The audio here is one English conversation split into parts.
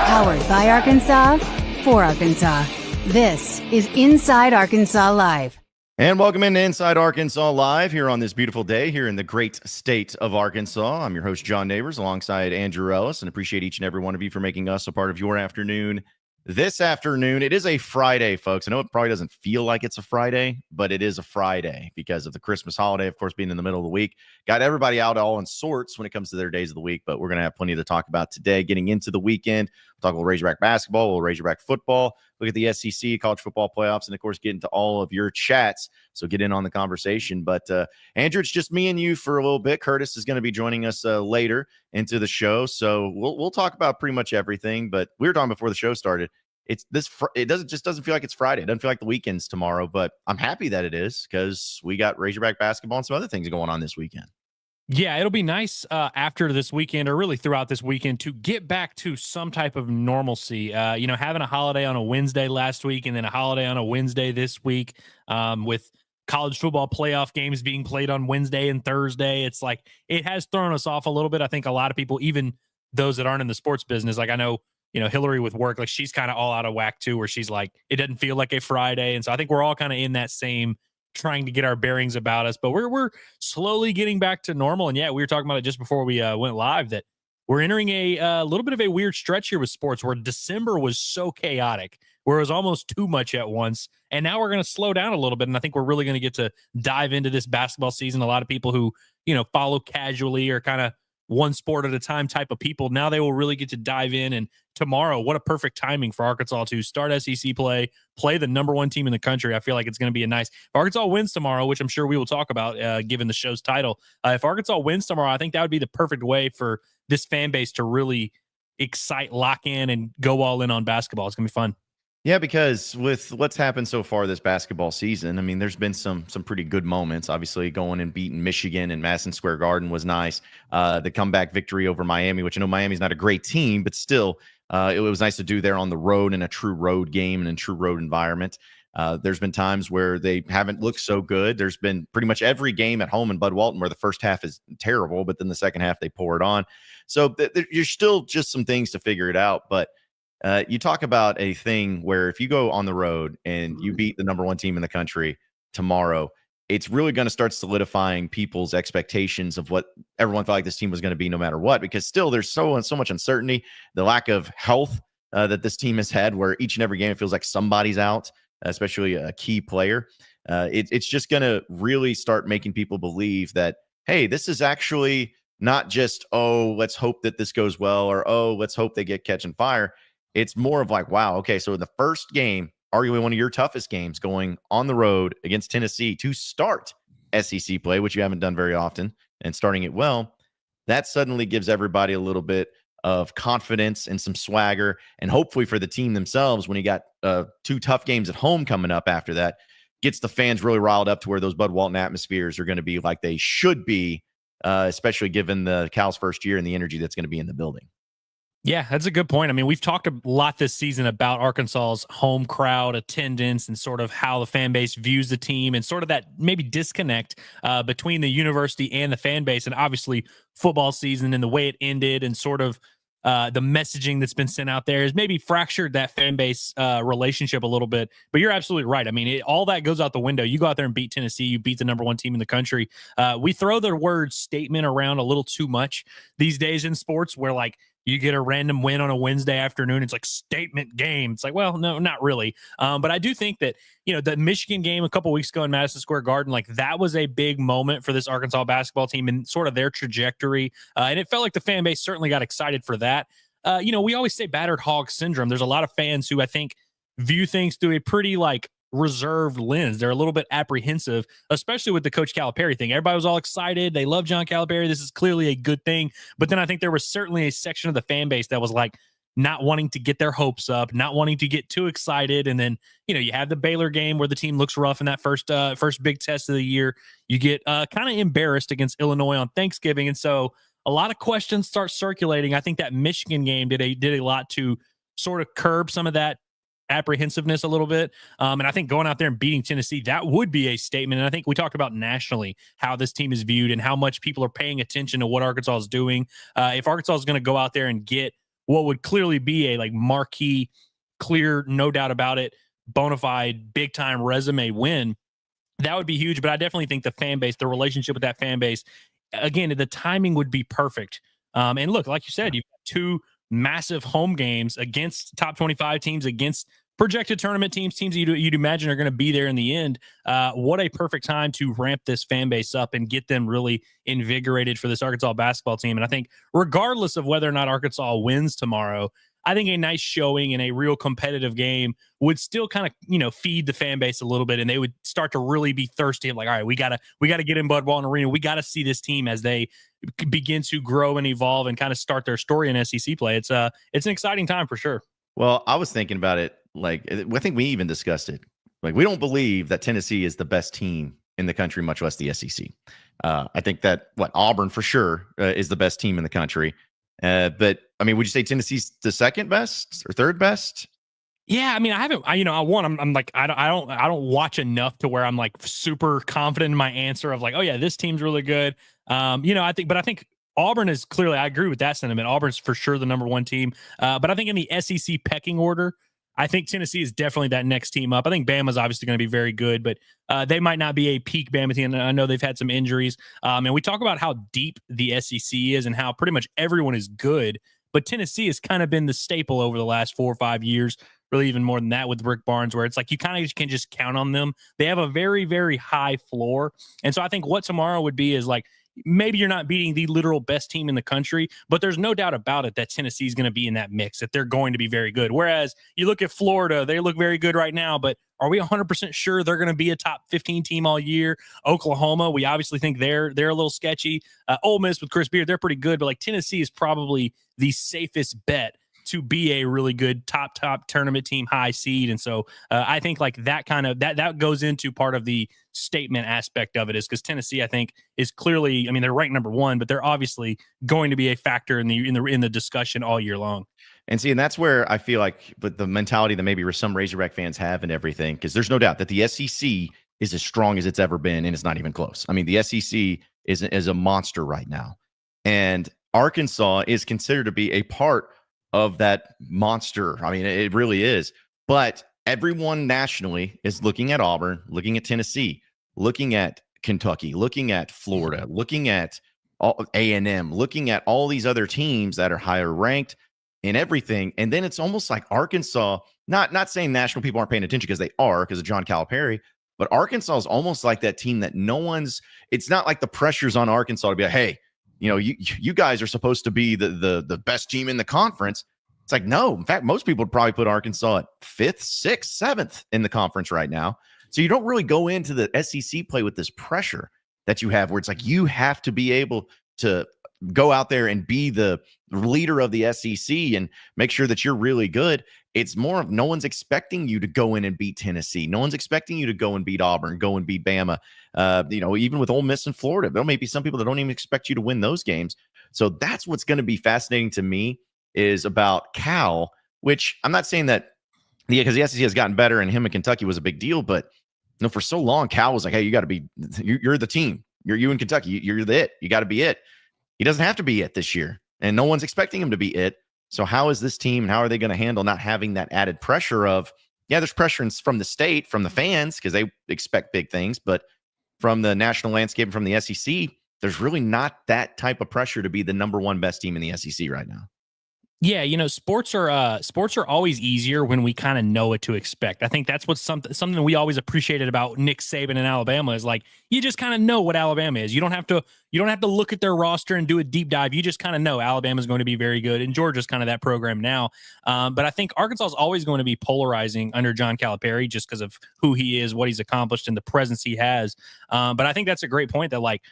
Powered by Arkansas, for Arkansas. This is Inside Arkansas Live. And welcome into Inside Arkansas Live here on this beautiful day here in the great state of Arkansas. I'm your host, John Neighbors, alongside Andrew Ellis, and appreciate each and every one of you for making us a part of your afternoon. This afternoon, it is a Friday, folks. I know it probably doesn't feel like it's a Friday, but it is a Friday because of the Christmas holiday, of course, being in the middle of the week. Got everybody out all in sorts when it comes to their days of the week, but we're going to have plenty to talk about today. Getting into the weekend, we'll talk about Razorback basketball, we'll Razorback football, look at the SEC, college football playoffs, and, of course, get into all of your chats. So get in on the conversation. But, Andrew, it's just me and you for a little bit. Curtis is going to be joining us later into the show. So we'll talk about pretty much everything. But we were talking before the show started. It doesn't feel like it's Friday. It doesn't feel like the weekend's tomorrow. But I'm happy that it is because we got Razorback basketball and some other things going on this weekend. Yeah, it'll be nice after this weekend, or really throughout this weekend, to get back to some type of normalcy. Having a holiday on a Wednesday last week and then a holiday on a Wednesday this week, with college football playoff games being played on Wednesday and Thursday. It's like it has thrown us off a little bit. I think a lot of people, even those that aren't in the sports business, like I know, Hillary with work, like she's kind of all out of whack too, where she's like, it doesn't feel like a Friday. And so I think we're all kind of in that same trying to get our bearings about us, but we're slowly getting back to normal. And yeah, we were talking about it just before we went live that we're entering a little bit of a weird stretch here with sports where December was so chaotic, where it was almost too much at once. And now we're going to slow down a little bit. And I think we're really going to get to dive into this basketball season. A lot of people who, follow casually or kind of one sport at a time type of people, now they will really get to dive in. And tomorrow, what a perfect timing for Arkansas to start SEC play the number one team in the country. I feel like it's going to be if Arkansas wins tomorrow, which I'm sure we will talk about given the show's title. If Arkansas wins tomorrow, I think that would be the perfect way for this fan base to really excite, lock in, and go all in on basketball. It's going to be fun. Yeah, because with what's happened so far this basketball season, I mean, there's been some pretty good moments. Obviously, going and beating Michigan and Madison Square Garden was nice. The comeback victory over Miami, which I know Miami's not a great team, but still, it was nice to do there on the road in a true road game and in a true road environment. There's been times where they haven't looked so good. There's been pretty much every game at home in Bud Walton where the first half is terrible, but then the second half they pour it on. So you're still just some things to figure it out, but you talk about a thing where if you go on the road and you beat the number one team in the country tomorrow, it's really going to start solidifying people's expectations of what everyone felt like this team was going to be no matter what, because still there's so much uncertainty, the lack of health that this team has had where each and every game it feels like somebody's out, especially a key player. It's just going to really start making people believe that, hey, this is actually not just, oh, let's hope that this goes well, or, oh, let's hope they get catch and fire. It's more of like, wow, okay, so in the first game, arguably one of your toughest games, going on the road against Tennessee to start SEC play, which you haven't done very often, and starting it well, that suddenly gives everybody a little bit of confidence and some swagger, and hopefully for the team themselves, when you got two tough games at home coming up after that, gets the fans really riled up to where those Bud Walton atmospheres are going to be like they should be, especially given the Cal's first year and the energy that's going to be in the building. Yeah, that's a good point. I mean, we've talked a lot this season about Arkansas's home crowd attendance and sort of how the fan base views the team and sort of that maybe disconnect between the university and the fan base, and obviously football season and the way it ended and sort of the messaging that's been sent out there has maybe fractured that fan base relationship a little bit. But you're absolutely right. I mean, all that goes out the window. You go out there and beat Tennessee. You beat the number one team in the country. We throw the word statement around a little too much these days in sports, where like you get a random win on a Wednesday afternoon. It's like statement game. It's like, well, no, not really. But I do think that, the Michigan game a couple weeks ago in Madison Square Garden, like that was a big moment for this Arkansas basketball team and sort of their trajectory. And it felt like the fan base certainly got excited for that. We always say battered hog syndrome. There's a lot of fans who I think view things through a pretty like reserved lens. They're a little bit apprehensive, especially with the Coach Calipari thing. Everybody was all excited. They love John Calipari. This is clearly a good thing. But then I think there was certainly a section of the fan base that was like not wanting to get their hopes up, not wanting to get too excited. And then, you have the Baylor game where the team looks rough in that first big test of the year. You get kind of embarrassed against Illinois on Thanksgiving. And so a lot of questions start circulating. I think that Michigan game did a lot to sort of curb some of that apprehensiveness a little bit. And I think going out there and beating Tennessee, that would be a statement. And I think we talked about nationally how this team is viewed and how much people are paying attention to what Arkansas is doing. If Arkansas is going to go out there and get what would clearly be a like marquee, clear, no doubt about it, bona fide, big time resume win, that would be huge. But I definitely think the fan base, the relationship with that fan base, again, the timing would be perfect. And look, like you said, you've got 2 massive home games against top 25 teams, against projected tournament teams you'd imagine are going to be there in the end. What a perfect time to ramp this fan base up and get them really invigorated for this Arkansas basketball team. And I think regardless of whether or not Arkansas wins tomorrow, I think a nice showing in a real competitive game would still kind of, feed the fan base a little bit, and they would start to really be thirsty of like, all right, we gotta get in Bud Walton Arena. We got to see this team as they begin to grow and evolve and kind of start their story in SEC play. It's an exciting time for sure. Well, I was thinking about it. Like, I think we even discussed it. Like, we don't believe that Tennessee is the best team in the country, much less the SEC. I think that Auburn for sure is the best team in the country. But I mean, would you say Tennessee's the second best or third best? Yeah, I mean, I don't watch enough to where I'm like super confident in my answer of like, oh yeah, this team's really good. I think Auburn is clearly, I agree with that sentiment. Auburn's for sure the number 1 team. But I think in the SEC pecking order, I think Tennessee is definitely that next team up. I think Bama's obviously going to be very good, but they might not be a peak Bama team. I know they've had some injuries. And we talk about how deep the SEC is and how pretty much everyone is good, but Tennessee has kind of been the staple over the last 4 or 5 years, really even more than that with Rick Barnes, where it's like you kind of can just count on them. They have a very, very high floor. And so I think what tomorrow would be is like, maybe you're not beating the literal best team in the country, but there's no doubt about it that Tennessee is going to be in that mix, that they're going to be very good. Whereas you look at Florida, they look very good right now, but are we 100% sure they're going to be a top 15 team all year? Oklahoma, we obviously think they're a little sketchy. Ole Miss with Chris Beard, they're pretty good, but like Tennessee is probably the safest bet to be a really good top tournament team, high seed. And so I think like that kind of that goes into part of the statement aspect of it, is because Tennessee, I think, is clearly, I mean, they're ranked number 1, but they're obviously going to be a factor in the discussion all year long. And that's where I feel like, but the mentality that maybe some Razorback fans have and everything, because there's no doubt that the SEC is as strong as it's ever been, and it's not even close. I mean, the SEC is a monster right now, and Arkansas is considered to be a part of that monster. I mean, it really is. But everyone nationally is looking at Auburn, looking at Tennessee, looking at Kentucky, looking at Florida, looking at A&M, looking at all these other teams that are higher ranked in everything. And then it's almost like Arkansas, not saying national people aren't paying attention, because they are, because of John Calipari, but Arkansas is almost like that team that it's not like the pressure's on Arkansas to be like, hey, you guys are supposed to be the best team in the conference. It's like, no. In fact, most people would probably put Arkansas at 5th, 6th, 7th in the conference right now. So you don't really go into the SEC play with this pressure that you have, where it's like you have to be able to go out there and be the leader of the SEC and make sure that you're really good. It's more of no one's expecting you to go in and beat Tennessee. No one's expecting you to go and beat Auburn, go and beat Bama. Even with Ole Miss and Florida, there may be some people that don't even expect you to win those games. So that's what's going to be fascinating to me, is about Cal, which I'm not saying that because the SEC has gotten better and him in Kentucky was a big deal, but for so long, Cal was like, hey, you're the team. You in Kentucky. You're the it. You got to be it. He doesn't have to be it this year, and no one's expecting him to be it. So how is this team, and how are they going to handle not having that added pressure of, there's pressure from the state, from the fans, because they expect big things, but from the national landscape and from the SEC, there's really not that type of pressure to be the number 1 best team in the SEC right now. Yeah, sports are always easier when we kind of know what to expect. I think that's what's something we always appreciated about Nick Saban in Alabama, is like, you just kind of know what Alabama is. You don't have to look at their roster and do a deep dive. You just kind of know Alabama is going to be very good, and Georgia's kind of that program now. But I think Arkansas is always going to be polarizing under John Calipari, just because of who he is, what he's accomplished, and the presence he has. But I think that's a great point, that like,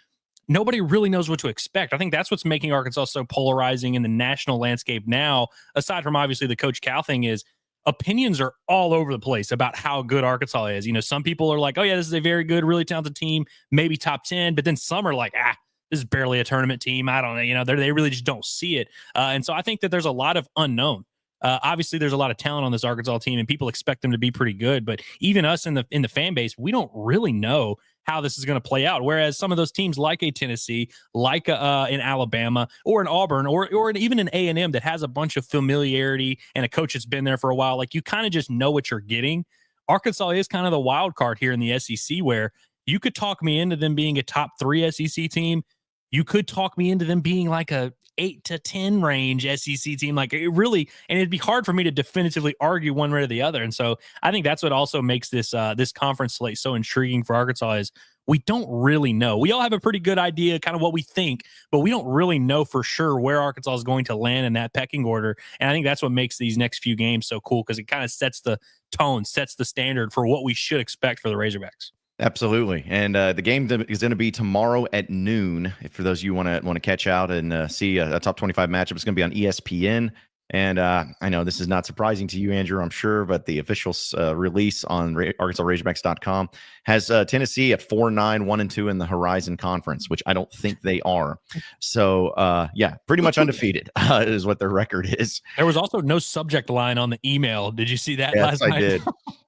nobody really knows what to expect. I think that's what's making Arkansas so polarizing in the national landscape now, aside from obviously the Coach Cal thing, is opinions are all over the place about how good Arkansas is. Some people are like, oh yeah, this is a very good, really talented team, maybe top 10, but then some are like, this is barely a tournament team. I don't know. They really just don't see it. And so I think that there's a lot of unknown. Obviously, there's a lot of talent on this Arkansas team, and people expect them to be pretty good. But even us in the fan base, we don't really know how this is going to play out. Whereas some of those teams, like a Tennessee, like in Alabama, or an Auburn, or even an A&M that has a bunch of familiarity and a coach that's been there for a while, like you kind of just know what you're getting. Arkansas is kind of the wild card here in the SEC, where you could talk me into them being a top 3 SEC team. You could talk me into them being like a 8 to 10 range SEC team. Like it really, and it'd be hard for me to definitively argue one way or the other. And so I think that's what also makes this conference slate so intriguing for Arkansas is we don't really know. We all have a pretty good idea kind of what we think, but we don't really know for sure where Arkansas is going to land in that pecking order. And I think that's what makes these next few games so cool, because it kind of sets the tone, sets the standard for what we should expect for the Razorbacks. Absolutely, and the game is going to be tomorrow at noon. If for those of you want to catch out and see a top 25 matchup, it's going to be on ESPN. And I know this is not surprising to you, Andrew, I'm sure, but the official release on ArkansasRazorbacks.com has Tennessee at 4-9, 1-2 in the Horizon Conference, which I don't think they are. So, yeah, pretty much undefeated is what their record is. There was also no subject line on the email. Did you see that last night? I did.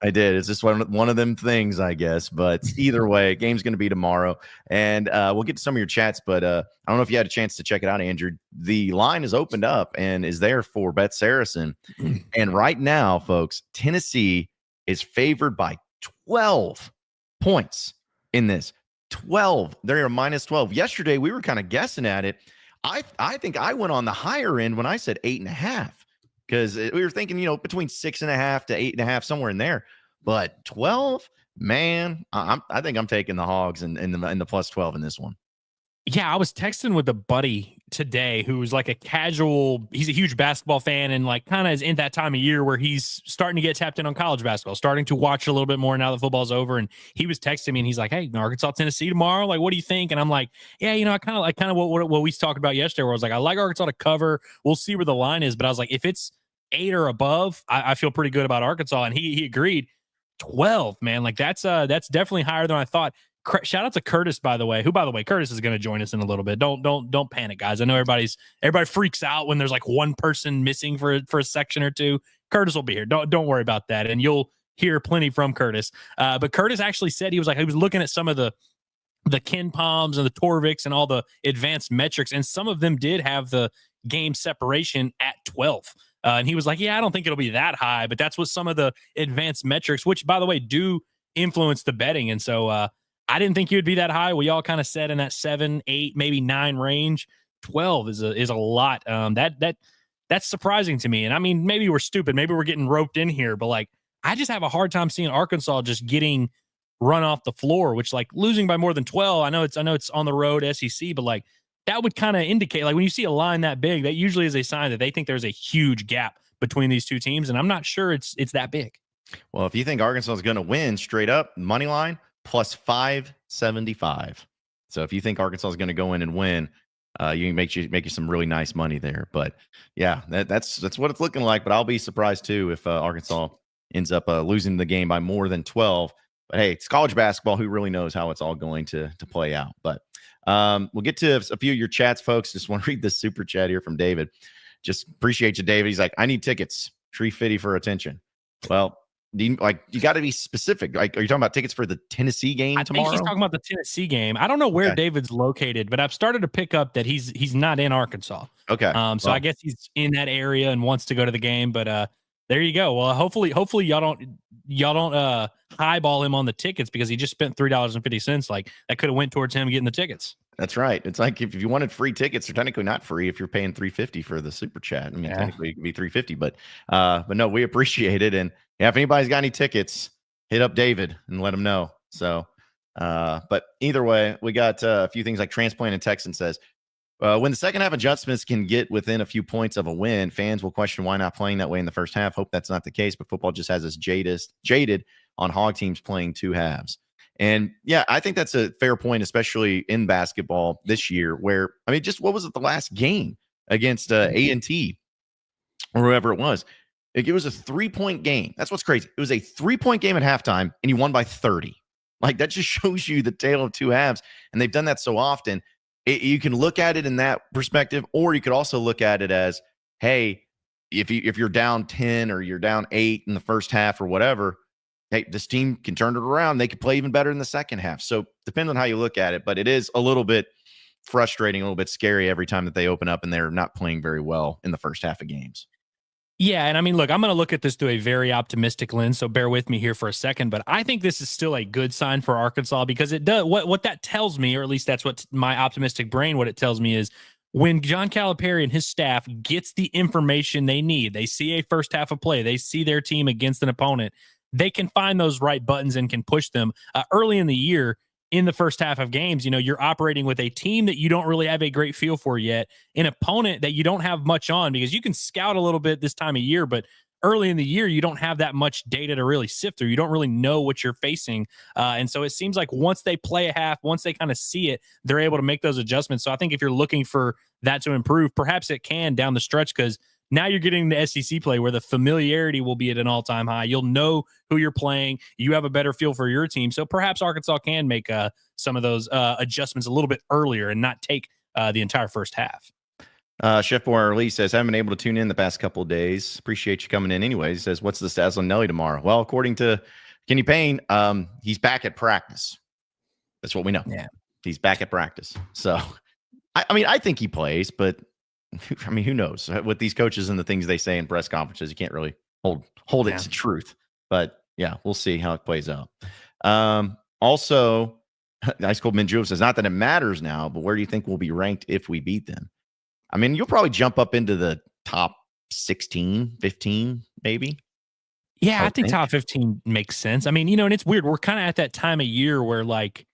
I did. It's just one of them things, I guess. But either way, game's going to be tomorrow. And we'll get to some of your chats, but I don't know if you had a chance to check it out, Andrew. The line is opened up and is there for Bet Saracen. And right now, folks, Tennessee is favored by 12 points in this. 12. They're a minus 12. Yesterday, we were kind of guessing at it. I think I went on the higher end when I said 8.5, because we were thinking, between 6.5 to 8.5, somewhere in there. But 12, man, I think I'm taking the Hogs in the plus 12 in this one. Yeah, I was texting with a buddy today who's like he's a huge basketball fan, and like kind of is in that time of year where he's starting to get tapped in on college basketball, starting to watch a little bit more now that football's over. And he was texting me and he's like, "Hey, Arkansas, Tennessee tomorrow. Like, what do you think?" And I'm like, "Yeah, I kind of what we talked about yesterday, where I was like, I like Arkansas to cover. We'll see where the line is." But I was like, if it's 8 or above, I feel pretty good about Arkansas. And he agreed. 12, man, like that's definitely higher than I thought. Shout out to Curtis, by the way, Curtis is going to join us in a little bit. Don't panic, guys. I know everybody freaks out when there's like one person missing for a section or two. Curtis will be here. Don't worry about that. And you'll hear plenty from Curtis. But Curtis actually said he was looking at some of the Ken Palms and the Torviks and all the advanced metrics, and some of them did have the game separation at 12. And he was like, yeah, I don't think it'll be that high, but that's what some of the advanced metrics, which by the way, do influence the betting. And so, I didn't think he would be that high. We all kind of said in that 7, 8, maybe 9 range. 12 is a lot. That's surprising to me. And I mean, maybe we're stupid. Maybe we're getting roped in here, but like, I just have a hard time seeing Arkansas just getting run off the floor, which like losing by more than 12. I know it's on the road SEC, but like that would kind of indicate, like when you see a line that big, that usually is a sign that they think there's a huge gap between these two teams. And I'm not sure it's that big. Well, if you think Arkansas is going to win straight up money line, plus 575. So if you think Arkansas is going to go in and win, you can make you some really nice money there. But yeah, that's what it's looking like. But I'll be surprised too if Arkansas ends up losing the game by more than 12. But hey, it's college basketball. Who really knows how it's all going to play out? But we'll get to a few of your chats, folks. Just want to read this super chat here from David. Just appreciate you, David. He's like, I need tickets. Tree Fitty for attention. Well, you got to be specific. Like, are you talking about tickets for the Tennessee game tomorrow? I think he's talking about the Tennessee game. I don't know where David's located, but I've started to pick up that he's not in Arkansas. Okay. So I guess he's in that area and wants to go to the game. But there you go. Well, hopefully y'all don't highball him on the tickets, because he just spent $3.50. Like that could have went towards him getting the tickets. That's right. It's like if you wanted free tickets, they're technically not free if you're paying $3.50 for the super chat. I mean, technically it could be $3.50, but no, we appreciate it. And yeah, if anybody's got any tickets, hit up David and let him know. So, but either way, we got a few things like Transplant and Texan says, when the second half adjustments can get within a few points of a win, fans will question why not playing that way in the first half. Hope that's not the case, but football just has us jaded on Hog teams playing two halves. And yeah, I think that's a fair point, especially in basketball this year, where, I mean, just what was it, the last game against A&T or whoever it was? It was a 3-point game. That's what's crazy. It was a 3-point game at halftime, and you won by 30. Like, that just shows you the tale of two halves, and they've done that so often. You can look at it in that perspective, or you could also look at it as, hey, if you're down 10 or you're down 8 in the first half or whatever, hey, this team can turn it around. They could play even better in the second half. So depends on how you look at it, but it is a little bit frustrating, a little bit scary every time that they open up and they're not playing very well in the first half of games. Yeah, and I mean, look, I'm going to look at this through a very optimistic lens, so bear with me here for a second, but I think this is still a good sign for Arkansas because it does what that tells me, or at least that's what my optimistic brain, what it tells me is when John Calipari and his staff gets the information they need, they see a first half of play, they see their team against an opponent, they can find those right buttons and can push them early in the year. In the first half of games, you're operating with a team that you don't really have a great feel for yet, an opponent that you don't have much on because you can scout a little bit this time of year, but early in the year, you don't have that much data to really sift through. You don't really know what you're facing. And so it seems like once they play a half, once they kind of see it, they're able to make those adjustments. So I think if you're looking for that to improve, perhaps it can down the stretch because now you're getting the SEC play where the familiarity will be at an all-time high. You'll know who you're playing. You have a better feel for your team. So perhaps Arkansas can make some of those adjustments a little bit earlier and not take the entire first half. Chef Boyer Lee says, haven't been able to tune in the past couple of days. Appreciate you coming in anyways. He says, what's the status on Nelly tomorrow? Well, according to Kenny Payne, he's back at practice. That's what we know. Yeah. He's back at practice. So, I mean, I think he plays, but I mean, who knows? With these coaches and the things they say in press conferences, you can't really hold it to truth. But yeah, we'll see how it plays out. Also, Ice Cold Minju says, not that it matters now, but where do you think we'll be ranked if we beat them? I mean, you'll probably jump up into the top 16, 15, maybe. Yeah, I think top 15 makes sense. I mean, and it's weird. We're kind of at that time of year where like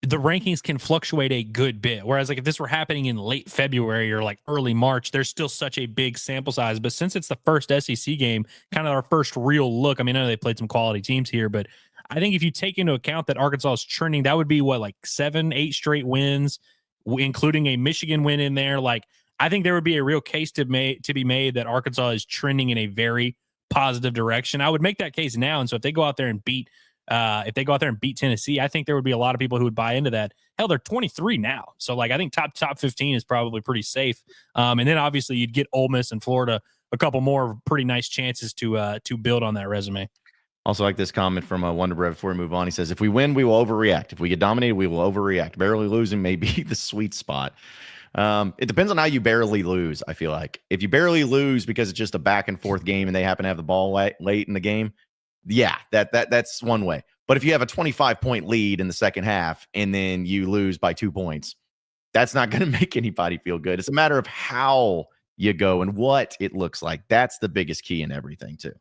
the rankings can fluctuate a good bit. Whereas like if this were happening in late February or like early March, there's still such a big sample size. But since it's the first SEC game, kind of our first real look, I mean, I know they played some quality teams here, but I think if you take into account that Arkansas is trending, that would be what, like 7-8 straight wins, including a Michigan win in there. Like, I think there would be a real case to be made that Arkansas is trending in a very positive direction. I would make that case now. And so if they go out there and beat Tennessee, I think there would be a lot of people who would buy into that. Hell, they're 23 now. So like, I think top 15 is probably pretty safe. And then obviously you'd get Ole Miss and Florida, a couple more pretty nice chances to build on that resume. Also like this comment from Wonder Bread before we move on. He says, if we win, we will overreact. If we get dominated, we will overreact. Barely losing may be the sweet spot. It depends on how you barely lose. I feel like if you barely lose because it's just a back and forth game and they happen to have the ball late in the game, yeah, that's one way. But if you have a 25-point lead in the second half and then you lose by 2 points, that's not going to make anybody feel good. It's a matter of how you go and what it looks like. That's the biggest key in everything too.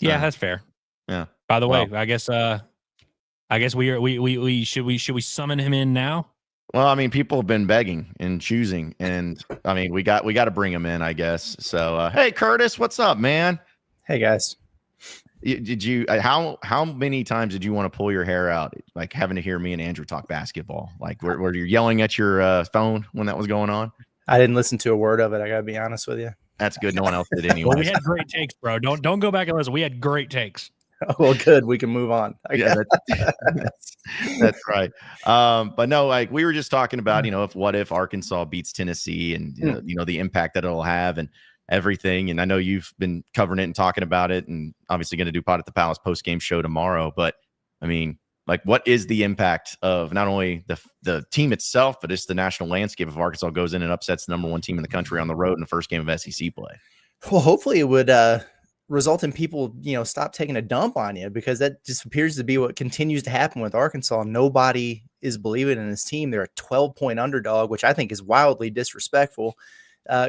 Yeah, that's fair. Yeah. By the way, I guess we should summon him in now. Well, I mean, people have been begging and choosing, and I mean, we got to bring him in, I guess. So, hey, Curtis, what's up, man? Hey, guys. Did you? How many times did you want to pull your hair out, like having to hear me and Andrew talk basketball? Like, were you yelling at your phone when that was going on? I didn't listen to a word of it. I gotta be honest with you. That's good. No one else did anyway. Well, we had great takes, bro. Don't go back and listen. We had great takes. Well, good. We can move on. Yeah, that's right. But no, like we were just talking about, if Arkansas beats Tennessee and the impact that it'll have and everything. And I know you've been covering it and talking about it, and obviously going to do Pot at the Palace post game show tomorrow. But I mean, like, what is the impact of not only the team itself, but it's the national landscape if Arkansas goes in and upsets the number one team in the country on the road in the first game of SEC play? Well, hopefully it would result in people, stop taking a dump on you, because that just appears to be what continues to happen with Arkansas. Nobody is believing in this team. They're a 12-point underdog, which I think is wildly disrespectful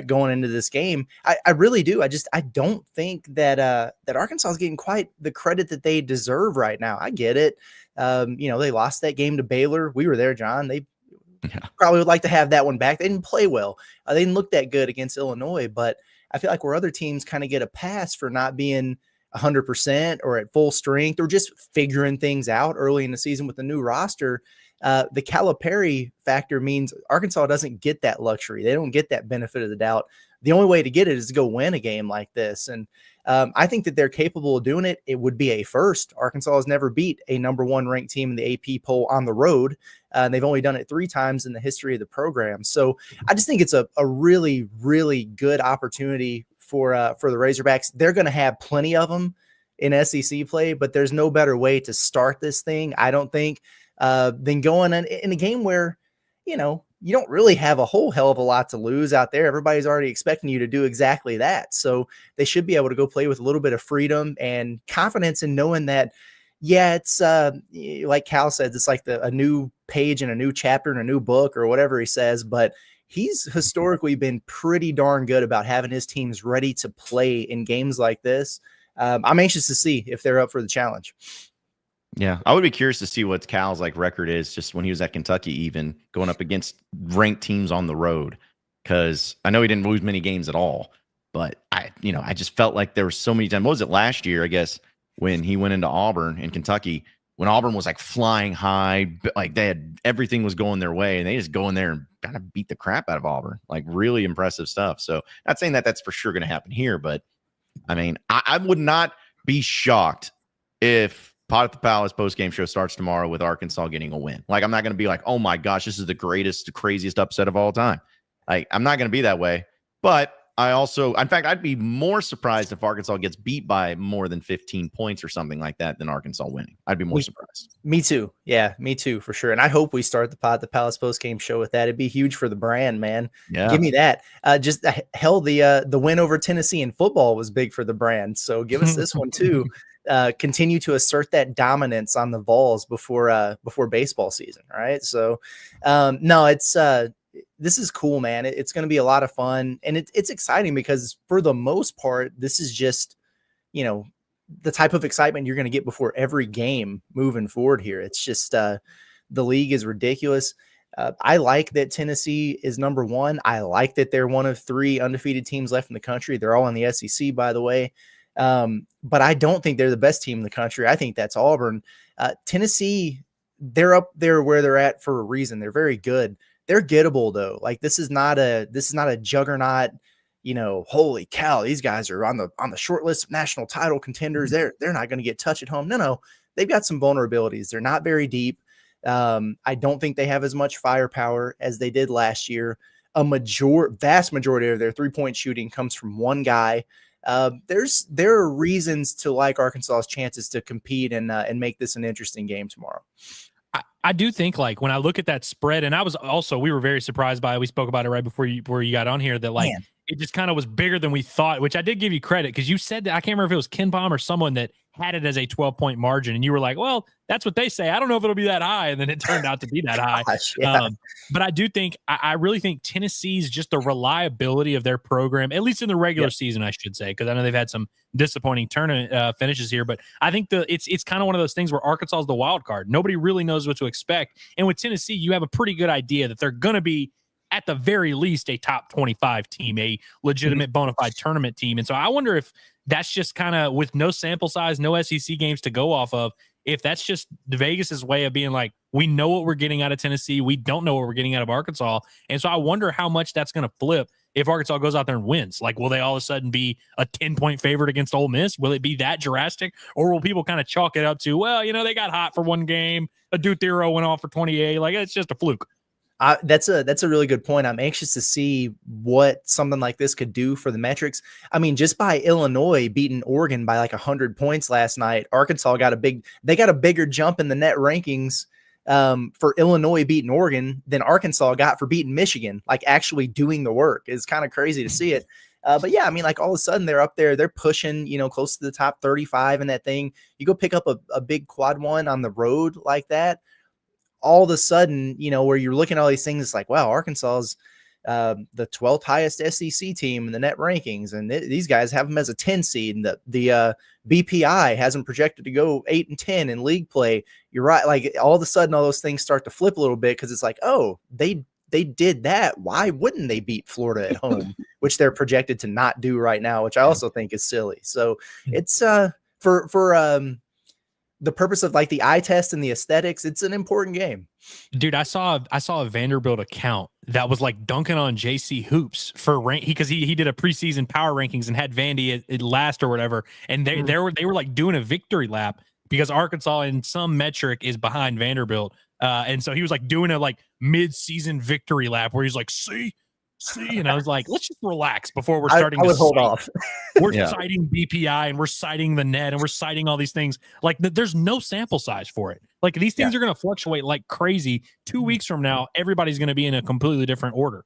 going into this game. I really do. I don't think that Arkansas is getting quite the credit that they deserve right now. I get it. They lost that game to Baylor. We were there, John. They probably would like to have that one back. They didn't play well. They didn't look that good against Illinois, but I feel like where other teams kind of get a pass for not being 100% or at full strength or just figuring things out early in the season with the new roster, the Calipari factor means Arkansas doesn't get that luxury. They don't get that benefit of the doubt the only way to get it is to go win a game like this. And I think that they're capable of doing it. It would be a first. Arkansas has never beat a number 1 ranked team in the AP poll on the road. And they've only done it 3 times in the history of the program. So I just think it's a really, really good opportunity for the Razorbacks. They're going to have plenty of them in SEC play, but there's no better way to start this thing, I don't think, than going in a game where, you don't really have a whole hell of a lot to lose out there. Everybody's already expecting you to do exactly that. So they should be able to go play with a little bit of freedom and confidence in knowing that, yeah, it's like Cal says, it's like a new page and a new chapter in a new book or whatever he says, but he's historically been pretty darn good about having his teams ready to play in games like this. I'm anxious to see if they're up for the challenge. Yeah, I would be curious to see what Cal's record is just when he was at Kentucky, even going up against ranked teams on the road. Because I know he didn't lose many games at all, but I just felt like there were so many times. What was it last year? I guess when he went into Auburn in Kentucky, when Auburn was flying high, they had everything was going their way, and they just go in there and kind of beat the crap out of Auburn. Really impressive stuff. So not saying that that's for sure going to happen here, but I mean, I would not be shocked if Pot at the Palace post-game show starts tomorrow with Arkansas getting a win. I'm not going to be oh my gosh, this is the greatest, craziest upset of all time. I'm not going to be that way. But in fact, I'd be more surprised if Arkansas gets beat by more than 15 points or something like that than Arkansas winning. I'd be more surprised. Me too. Yeah, me too, for sure. And I hope we start the Pot at the Palace post-game show with that. It'd be huge for the brand, man. Yeah. Give me that. The win over Tennessee in football was big for the brand. So give us this one too. Continue to assert that dominance on the Vols before baseball season. Right. So, no, it's, this is cool, man. It's going to be a lot of fun, and it's exciting because for the most part, this is just, the type of excitement you're going to get before every game moving forward here. It's just, the league is ridiculous. I like that Tennessee is number 1. I like that they're one of 3 undefeated teams left in the country. They're all in the SEC, by the way. But I don't think they're the best team in the country. I think that's Auburn. Tennessee, they're up there where they're at for a reason. They're very good. They're gettable though. This is not a juggernaut, holy cow, these guys are on the short list of national title contenders. They're not going to get touched at home. No, they've got some vulnerabilities. They're not very deep. I don't think they have as much firepower as they did last year. Vast majority of their 3-point shooting comes from one guy. There are reasons to like Arkansas's chances to compete and make this an interesting game tomorrow. I do think when I look at that spread, and we were very surprised by it. We spoke about it right before you got on here that it just kind of was bigger than we thought, which I did give you credit because you said that. I can't remember if it was Ken Palm or someone that had it as a 12-point margin, and you were like, well, that's what they say. I don't know if it'll be that high, and then it turned out to be that high. Gosh, yeah. But I do think I really think Tennessee's just the reliability of their program, at least in the regular season, I should say, because I know they've had some disappointing tournament finishes here. But I think it's kind of one of those things where Arkansas is the wild card. Nobody really knows what to expect, and with Tennessee, you have a pretty good idea that they're going to be at the very least a top 25 team, a legitimate bona fide tournament team. And so I wonder if that's just kind of with no sample size, no SEC games to go off of, if that's just Vegas's way of being we know what we're getting out of Tennessee. We don't know what we're getting out of Arkansas. And so I wonder how much that's going to flip if Arkansas goes out there and wins. Will they all of a sudden be a 10-point favorite against Ole Miss? Will it be that drastic? Or will people kind of chalk it up to, well, they got hot for one game. A Duthero went off for 28. It's just a fluke. That's a really good point. I'm anxious to see what something like this could do for the metrics. I mean, just by Illinois beating Oregon by 100 points last night, Arkansas got a bigger jump in the net rankings for Illinois beating Oregon than Arkansas got for beating Michigan. Actually doing the work is kind of crazy to see it. But yeah, I mean, all of a sudden they're up there, they're pushing, close to the top 35 in that thing. You go pick up a big quad one on the road like that. All of a sudden, where you're looking at all these things, it's wow, Arkansas is the 12th highest SEC team in the net rankings. And these guys have them as a 10 seed. And the BPI has them projected to go 8 and 10 in league play. You're right. All of a sudden, all those things start to flip a little bit because it's oh, they did that. Why wouldn't they beat Florida at home, which they're projected to not do right now, which I also think is silly. So it's for the purpose of like the eye test and the aesthetics, it's an important game. Dude, I saw a Vanderbilt account that was like dunking on JC Hoops for rank because he did a preseason power rankings and had Vandy at last or whatever, and they were like doing a victory lap because Arkansas in some metric is behind Vanderbilt, and so he was like doing a like mid-season victory lap where he's like, see, and I was like, let's just relax before we're starting. I would hold off. We're citing BPI and we're citing the net and we're citing all these things. Like there's no sample size for it. Like these things are going to fluctuate like crazy. 2 weeks from now, everybody's going to be in a completely different order.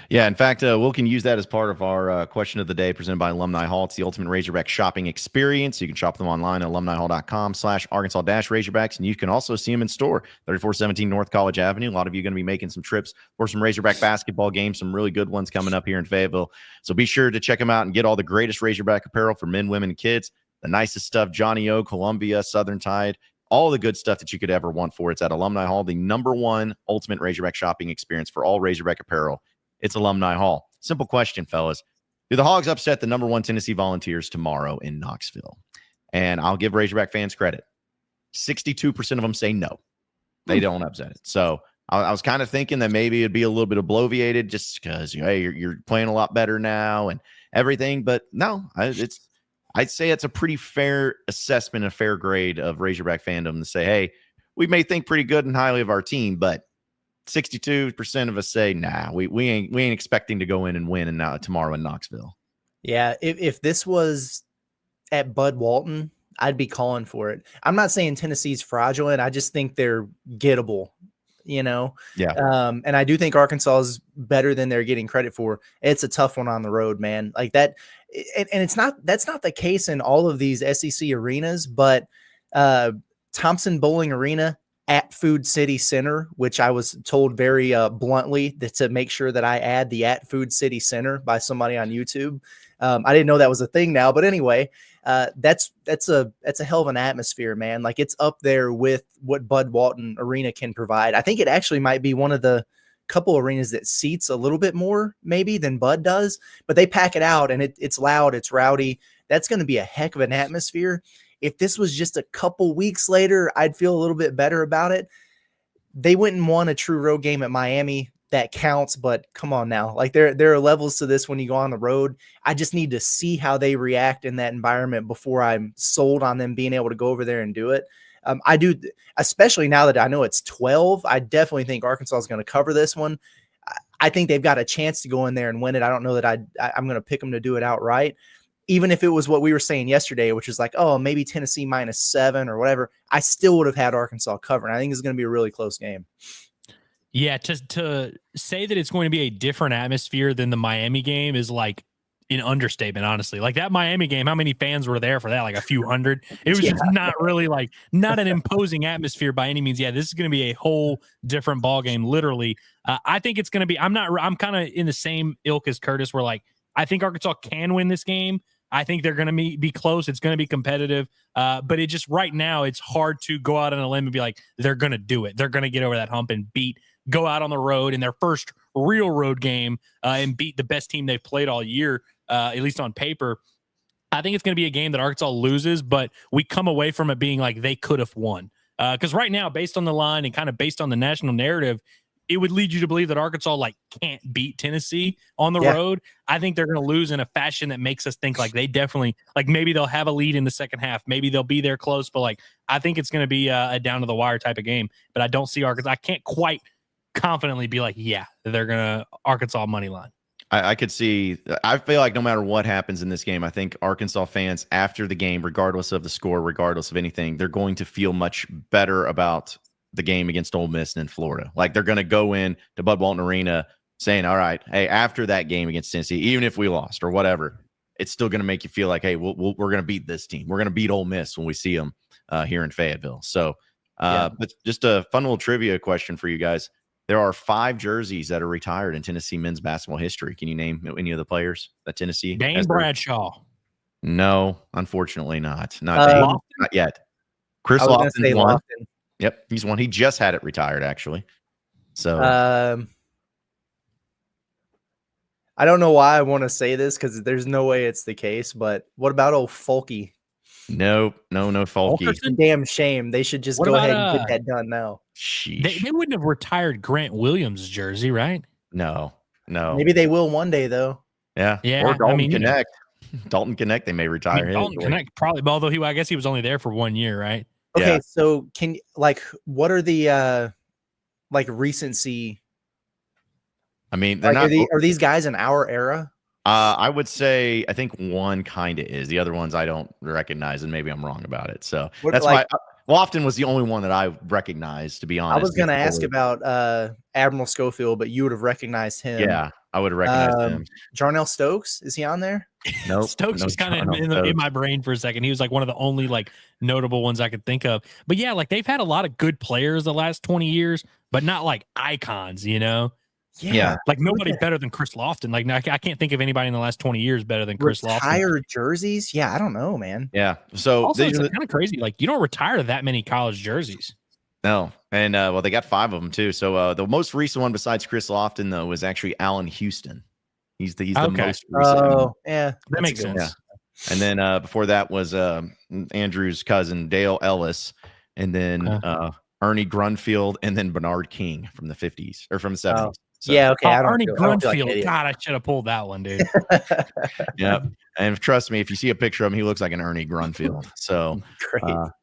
Yeah, in fact, we can use that as part of our question of the day presented by Alumni Hall. It's the ultimate Razorback shopping experience. You can shop them online at alumnihall.com/Arkansas-Razorbacks, and you can also see them in store, 3417 North College Avenue. A lot of you are going to be making some trips for some Razorback basketball games, some really good ones coming up here in Fayetteville. So be sure to check them out and get all the greatest Razorback apparel for men, women, and kids. The nicest stuff, Johnny O, Columbia, Southern Tide, all the good stuff that you could ever want for. It's at Alumni Hall, the #1 ultimate Razorback shopping experience for all Razorback apparel. It's Alumni Hall. Simple question, fellas. Do the Hogs upset the #1 Tennessee Volunteers tomorrow in Knoxville? And I'll give Razorback fans credit. 62% of them say no. They don't upset it. So I was kind of thinking that maybe it'd be a little bit bloviated just because, hey, you're playing a lot better now and everything. But no, I'd say it's a pretty fair assessment, a fair grade of Razorback fandom to say, hey, we may think pretty good and highly of our team, but 62% of us say, nah, we ain't expecting to go in and win tomorrow in Knoxville. Yeah, if this was at Bud Walton, I'd be calling for it. I'm not saying Tennessee's fraudulent. I just think they're gettable, Yeah. And I do think Arkansas is better than they're getting credit for. It's a tough one on the road, man. Like that, and that's not the case in all of these SEC arenas, but Thompson Bowling Arena at Food City Center, which I was told very bluntly to make sure that I add the at Food City Center by somebody on YouTube. I didn't know that was a thing now, but anyway, that's a hell of an atmosphere, man. Like it's up there with what Bud Walton Arena can provide. I think it actually might be one of the couple arenas that seats a little bit more maybe than Bud does, but they pack it out and it's loud, it's rowdy. That's going to be a heck of an atmosphere. If this was just a couple weeks later, I'd feel a little bit better about it. They went and won a true road game at Miami. That counts, but come on now. Like there are levels to this when you go on the road. I just need to see how they react in that environment before I'm sold on them being able to go over there and do it. I do, especially now that I know it's 12. I definitely think Arkansas is going to cover this one. I think they've got a chance to go in there and win it. I don't know that I'm going to pick them to do it outright. Even if it was what we were saying yesterday, which is like, oh, maybe Tennessee -7 or whatever, I still would have had Arkansas covering. I think it's going to be a really close game. Yeah, to say that it's going to be a different atmosphere than the Miami game is like an understatement, honestly. Like that Miami game, how many fans were there for that? Like a few hundred. It was just not really not an imposing atmosphere by any means. Yeah, this is going to be a whole different ball game, literally. I think it's going to be. I'm kind of in the same ilk as Curtis, where like I think Arkansas can win this game. I think they're going to be close. It's going to be competitive. But it just right now, it's hard to go out on a limb and be like, they're going to do it. They're going to get over that hump and go out on the road in their first real road game and beat the best team they've played all year, at least on paper. I think it's going to be a game that Arkansas loses, but we come away from it being like they could have won. Because right now, based on the line and kind of based on the national narrative, it would lead you to believe that Arkansas can't beat Tennessee on the road. I think they're going to lose in a fashion that makes us think they definitely maybe they'll have a lead in the second half. Maybe they'll be there close, but I think it's going to be a down to the wire type of game. But I don't see Arkansas. I can't quite confidently be they're going to Arkansas money line. I could see. I feel like no matter what happens in this game, I think Arkansas fans after the game, regardless of the score, regardless of anything, they're going to feel much better about the game against Ole Miss and in Florida. Like they're going to go in to Bud Walton Arena saying, all right, hey, after that game against Tennessee, even if we lost or whatever, it's still going to make you feel like, hey, we're going to beat this team. We're going to beat Ole Miss when we see them here in Fayetteville. So, but just a fun little trivia question for you guys. There are 5 jerseys that are retired in Tennessee men's basketball history. Can you name any of the players that Tennessee? Dane Bradshaw. No, unfortunately not. Not yet. Chris Lofton's one. Yep, he's one. He just had it retired, actually. So I don't know why I want to say this because there's no way it's the case, but what about old Folky? Nope. No Falky. Fulkerson? It's a damn shame. They should just What go about, ahead and get that done now. Sheesh. They wouldn't have retired Grant Williams' jersey, right? No. Maybe they will one day, though. Yeah. Yeah, Or I Dalton mean, you know. Connect. Dalton Connect, they may retire his. Dalton Connect probably, although I guess he was only there for 1 year, right? Okay, Yeah. so what are the recency? I mean, they're Like, not. are these guys in our era? I would say I think one kind of is. The other ones I don't recognize, and maybe I'm wrong about it. So that's why Lofton was the only one that I recognized, to be honest. I was going to ask about Admiral Schofield, but you would have recognized him. Yeah, I would have recognized him. Jarnell Stokes, is he on there? Nope. Stokes was kind of in my brain for a second. He was like one of the only like notable ones I could think of. But yeah, like they've had a lot of good players the last 20 years, but not like icons, you know? Yeah. Like nobody better than Chris Lofton. Like I can't think of anybody in the last 20 years better than Chris Lofton. Retired jerseys? Yeah, I don't know, man. Yeah. So also, it's kind of crazy. Like you don't retire that many college jerseys. No. And well, they got 5 of them too. So the most recent one besides Chris Lofton, though, was actually Allen Houston. He's the most recent. Oh, yeah. That makes sense. Yeah. And then before that was Andrew's cousin, Dale Ellis, and then Ernie Grunfield, and then Bernard King from the 50s or from the 70s. Oh. So, yeah, okay. Ernie Grunfield. God, I should have pulled that one, dude. Yeah. And trust me, if you see a picture of him, he looks like an Ernie Grunfield. So,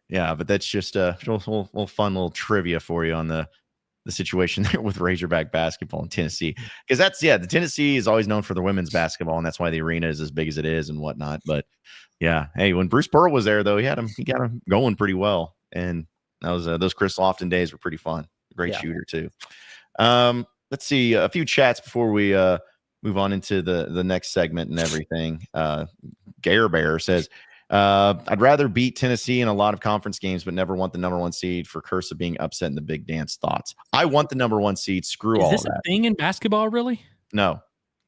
yeah, but that's just a little fun little trivia for you on the situation there with Razorback basketball in Tennessee. Because the Tennessee is always known for their women's basketball, and that's why the arena is as big as it is and whatnot. But yeah, hey, when Bruce Pearl was there, though, he got him going pretty well. And that was those Chris Lofton days were pretty fun. Great shooter, too. Let's see a few chats before we move on into the next segment and everything. Gare Bear says, I'd rather beat Tennessee in a lot of conference games, but never want the number 1 seed for curse of being upset in the big dance. Thoughts? I want the number 1 seed. Screw all that. Is this a thing in basketball, really? No.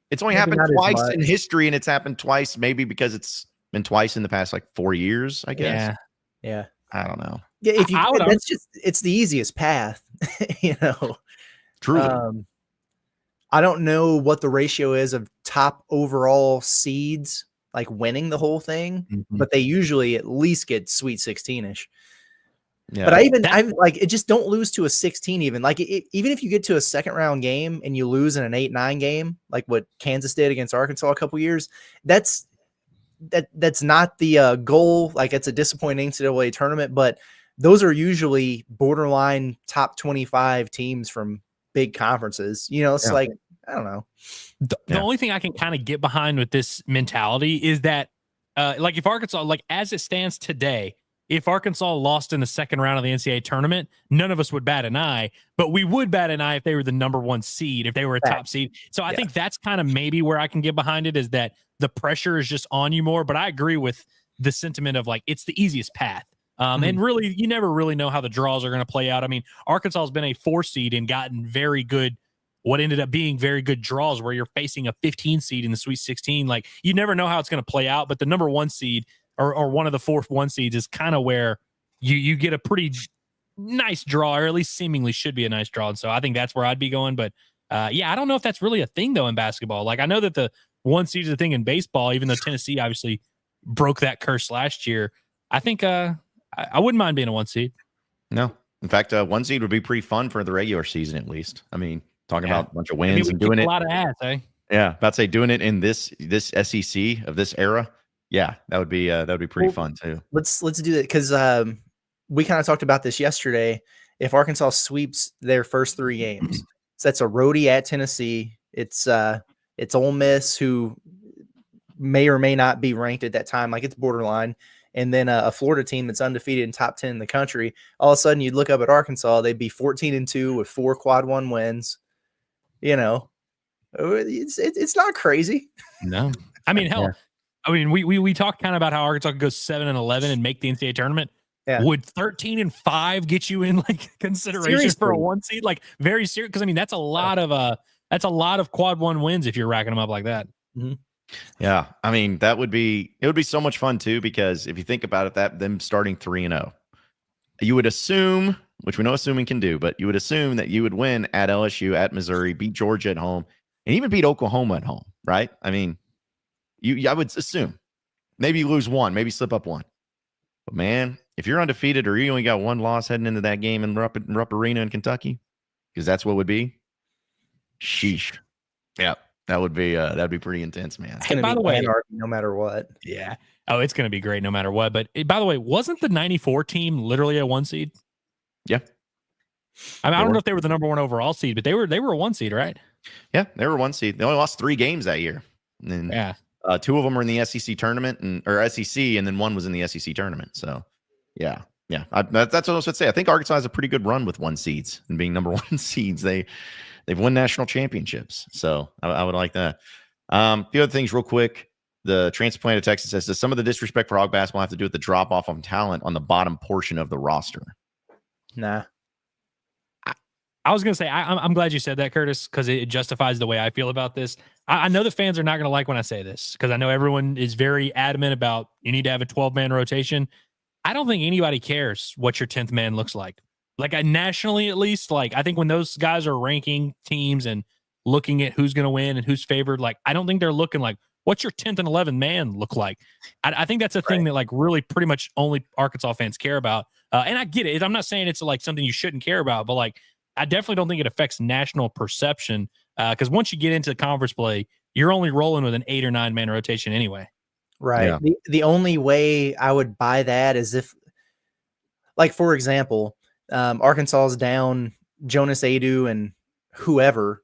It's only happened twice in history, and it's happened twice, maybe because it's been twice in the past 4 years, I guess. Yeah. I don't know. Yeah, it's the easiest path, you know. Truly. I don't know what the ratio is of top overall seeds like winning the whole thing, but they usually at least get Sweet 16-ish. Yeah. But I just don't lose to a 16 even. Like even if you get to a second round game and you lose in an 8-9 game, like what Kansas did against Arkansas a couple years, that's not the goal. Like it's a disappointing NCAA tournament, but those are usually borderline top 25 teams from big conferences. You know, it's like, I don't know. The only thing I can kind of get behind with this mentality is that, like if Arkansas, like as it stands today, if Arkansas lost in the second round of the NCAA tournament, none of us would bat an eye, but we would bat an eye if they were the number 1 seed, if they were a top seed. So I think that's kind of maybe where I can get behind it, is that the pressure is just on you more. But I agree with the sentiment of like, it's the easiest path. And really, you never really know how the draws are going to play out. I mean, Arkansas has been a 4 seed and gotten very good, what ended up being very good draws where you're facing a 15 seed in the Sweet 16. Like you never know how it's going to play out, but the number 1 seed or one of the 4th 1 seeds is kind of where you get a pretty nice draw, or at least seemingly should be a nice draw. And so I think that's where I'd be going. But I don't know if that's really a thing though in basketball. Like I know that the 1 seed is a thing in baseball, even though Tennessee obviously broke that curse last year. I think I wouldn't mind being a 1 seed. No. In fact, 1 seed would be pretty fun for the regular season, at least. I mean, talking about a bunch of wins and doing it. A lot of ass, eh? Yeah. About to say doing it in this SEC of this era. Yeah. That would be pretty fun too. Let's do that. Because we kind of talked about this yesterday. If Arkansas sweeps their first 3 games, so that's a roadie at Tennessee. It's Ole Miss, who may or may not be ranked at that time. Like it's borderline. And then a Florida team that's undefeated in top 10 in the country. All of a sudden, you'd look up at Arkansas; they'd be 14-2 with 4 quad 1 wins. You know, it's not crazy. No, I mean, hell, yeah. I mean, we talked kind of about how Arkansas could go 7-11 and make the NCAA tournament. Yeah. Would 13-5 get you in like consideration Seriously? For a 1 seed? Like very serious, because I mean that's a lot of quad 1 wins if you're racking them up like that. Mm-hmm. Yeah, I mean it would be so much fun too, because if you think about it, that them starting 3-0, you would assume, which we know assuming can do, but you would assume that you would win at LSU, at Missouri, beat Georgia at home, and even beat Oklahoma at home, right? I mean, I would assume maybe you lose 1, maybe slip up 1. But man, if you're undefeated or you only got one loss heading into that game in Rupp Arena in Kentucky, because that's what would be. Sheesh. Yeah, that'd be pretty intense, man. It's going to by be the way, anarchy no matter what. yeah. Oh, it's going to be great no matter what. But by the way, wasn't the 94 team literally a 1 seed? Yeah. I mean, I don't know if they were the number 1 overall seed, but they were a 1 seed, right? Yeah, they were 1 seed. They only lost 3 games that year. And then Yeah. 2 of them were in the SEC tournament or SEC, and then 1 was in the SEC tournament. So, yeah. That's what I was going to say. I think Arkansas has a pretty good run with 1 seeds and being number 1 seeds. They've won national championships. So I would like that. A few other things real quick. The transplant of Texas says, does some of the disrespect for Hog basketball have to do with the drop off of talent on the bottom portion of the roster? Nah. I was going to say, I'm glad you said that, Curtis, because it justifies the way I feel about this. I know the fans are not going to like when I say this, because I know everyone is very adamant about you need to have a 12-man rotation. I don't think anybody cares what your 10th man looks like. Like, nationally, at least, like, I think when those guys are ranking teams and looking at who's going to win and who's favored, like, I don't think they're looking like, what's your 10th and 11th man look like? I think that's a thing that, like, really pretty much only Arkansas fans care about. And I get it. I'm not saying it's, like, something you shouldn't care about, but, like, I definitely don't think it affects national perception because once you get into conference play, you're only rolling with an 8 or 9 man rotation anyway. Right. Yeah. The only way I would buy that is if, like, for example, Arkansas is down Jonas Adu and whoever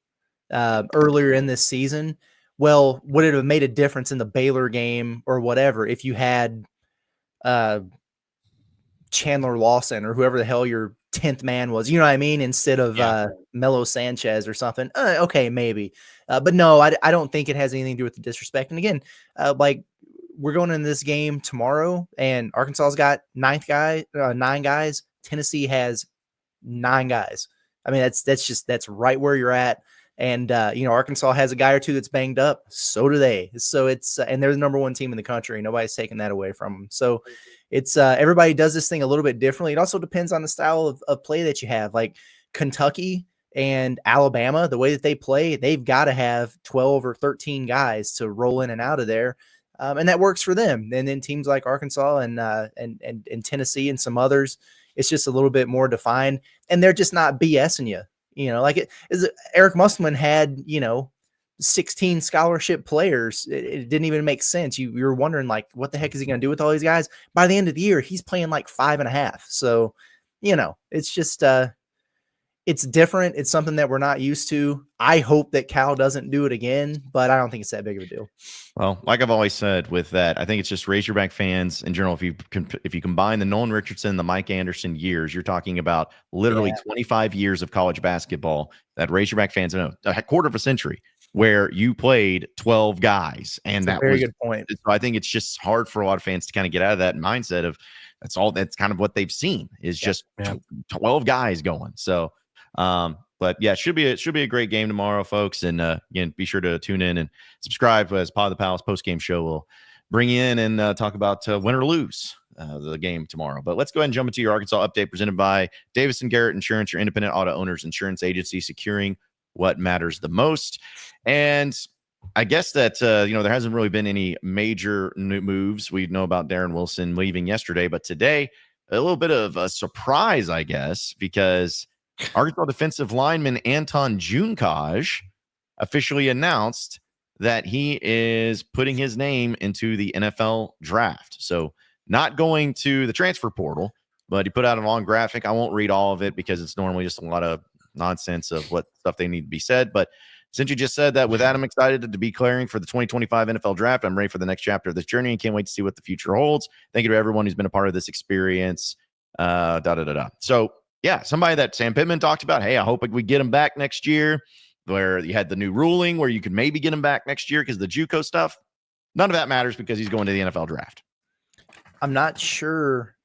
earlier in this season. Well, would it have made a difference in the Baylor game or whatever if you had Chandler Lawson or whoever the hell your 10th man was, you know what I mean? Instead of Melo Sanchez or something. Okay, maybe. But no, I don't think it has anything to do with the disrespect. And again, like, we're going into this game tomorrow and Arkansas's got 9 guys. Tennessee has 9 guys. I mean, that's right where you're at. And, Arkansas has a guy or 2 that's banged up. So do they. So it's, and they're the number 1 team in the country. Nobody's taking that away from them. So it's, everybody does this thing a little bit differently. It also depends on the style of play that you have. Like Kentucky and Alabama, the way that they play, they've got to have 12 or 13 guys to roll in and out of there. And that works for them. And then teams like Arkansas and Tennessee and some others, it's just a little bit more defined, and they're just not BSing you. Like Eric Musselman had, 16 scholarship players. It didn't even make sense. You were wondering, like, what the heck is he going to do with all these guys? By the end of the year, he's playing like 5.5. So, it's just, it's different. It's something that we're not used to. I hope that Cal doesn't do it again, but I don't think it's that big of a deal. Well, like I've always said with that, I think it's just Razorback fans in general. If you combine the Nolan Richardson, the Mike Anderson years, you're talking about literally 25 years of college basketball that Razorback fans know, a quarter of a century where you played 12 guys. And that's a very good point. So I think it's just hard for a lot of fans to kind of get out of that mindset of that's kind of what they've seen is just 12 guys going. So, but yeah, it should be a great game tomorrow, folks. And again, be sure to tune in and subscribe as Pod of the Palace post game show will bring you in and talk about win or lose the game tomorrow. But let's go ahead and jump into your Arkansas update presented by Davis and Garrett Insurance, your independent auto owners insurance agency, securing what matters the most. And I guess that there hasn't really been any major new moves. We know about Darren Wilson leaving yesterday, but today a little bit of a surprise, I guess, because Arkansas defensive lineman Anton Juncaj officially announced that he is putting his name into the NFL draft. So not going to the transfer portal, but he put out a long graphic. I won't read all of it because it's normally just a lot of nonsense of what stuff they need to be said. But since you just said that, with Adam excited to be clearing for the 2025 NFL draft, I'm ready for the next chapter of this journey and can't wait to see what the future holds. Thank you to everyone who's been a part of this experience. So, yeah, somebody that Sam Pittman talked about, hey, I hope we get him back next year, where you had the new ruling where you could maybe get him back next year because the JUCO stuff. None of that matters because he's going to the NFL draft. I'm not sure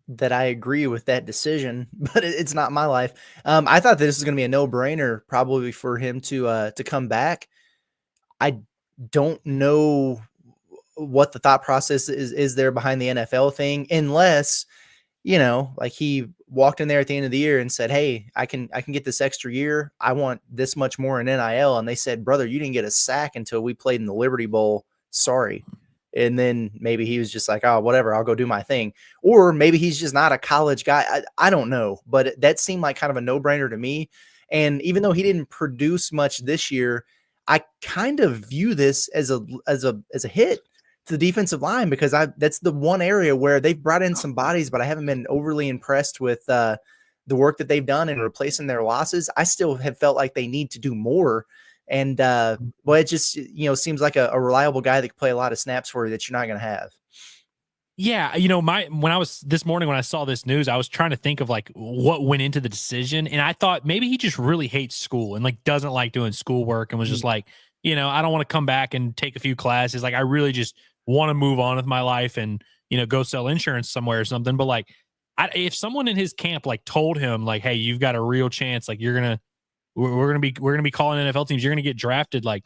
that I agree with that decision, but it's not my life. I thought that this was going to be a no-brainer probably for him to come back. I don't know what the thought process is there behind the NFL thing, unless, like he walked in there at the end of the year and said, hey, I can get this extra year. I want this much more in NIL. And they said, brother, you didn't get a sack until we played in the Liberty Bowl. Sorry. And then maybe he was just like, oh, whatever, I'll go do my thing. Or maybe he's just not a college guy. I don't know, but that seemed like kind of a no-brainer to me. And even though he didn't produce much this year, I kind of view this as a hit to the defensive line, because that's the one area where they've brought in some bodies, but I haven't been overly impressed with the work that they've done in replacing their losses. I still have felt like they need to do more. And well, it just, seems like a reliable guy that can play a lot of snaps for you that you're not going to have. Yeah, when I was this morning, when I saw this news, I was trying to think of like what went into the decision, and I thought maybe he just really hates school and like doesn't like doing schoolwork, and was just like, I don't want to come back and take a few classes. Like, I really just want to move on with my life and go sell insurance somewhere or something. But like, if someone in his camp like told him like, hey, you've got a real chance, like we're gonna be calling NFL teams, you're gonna get drafted, like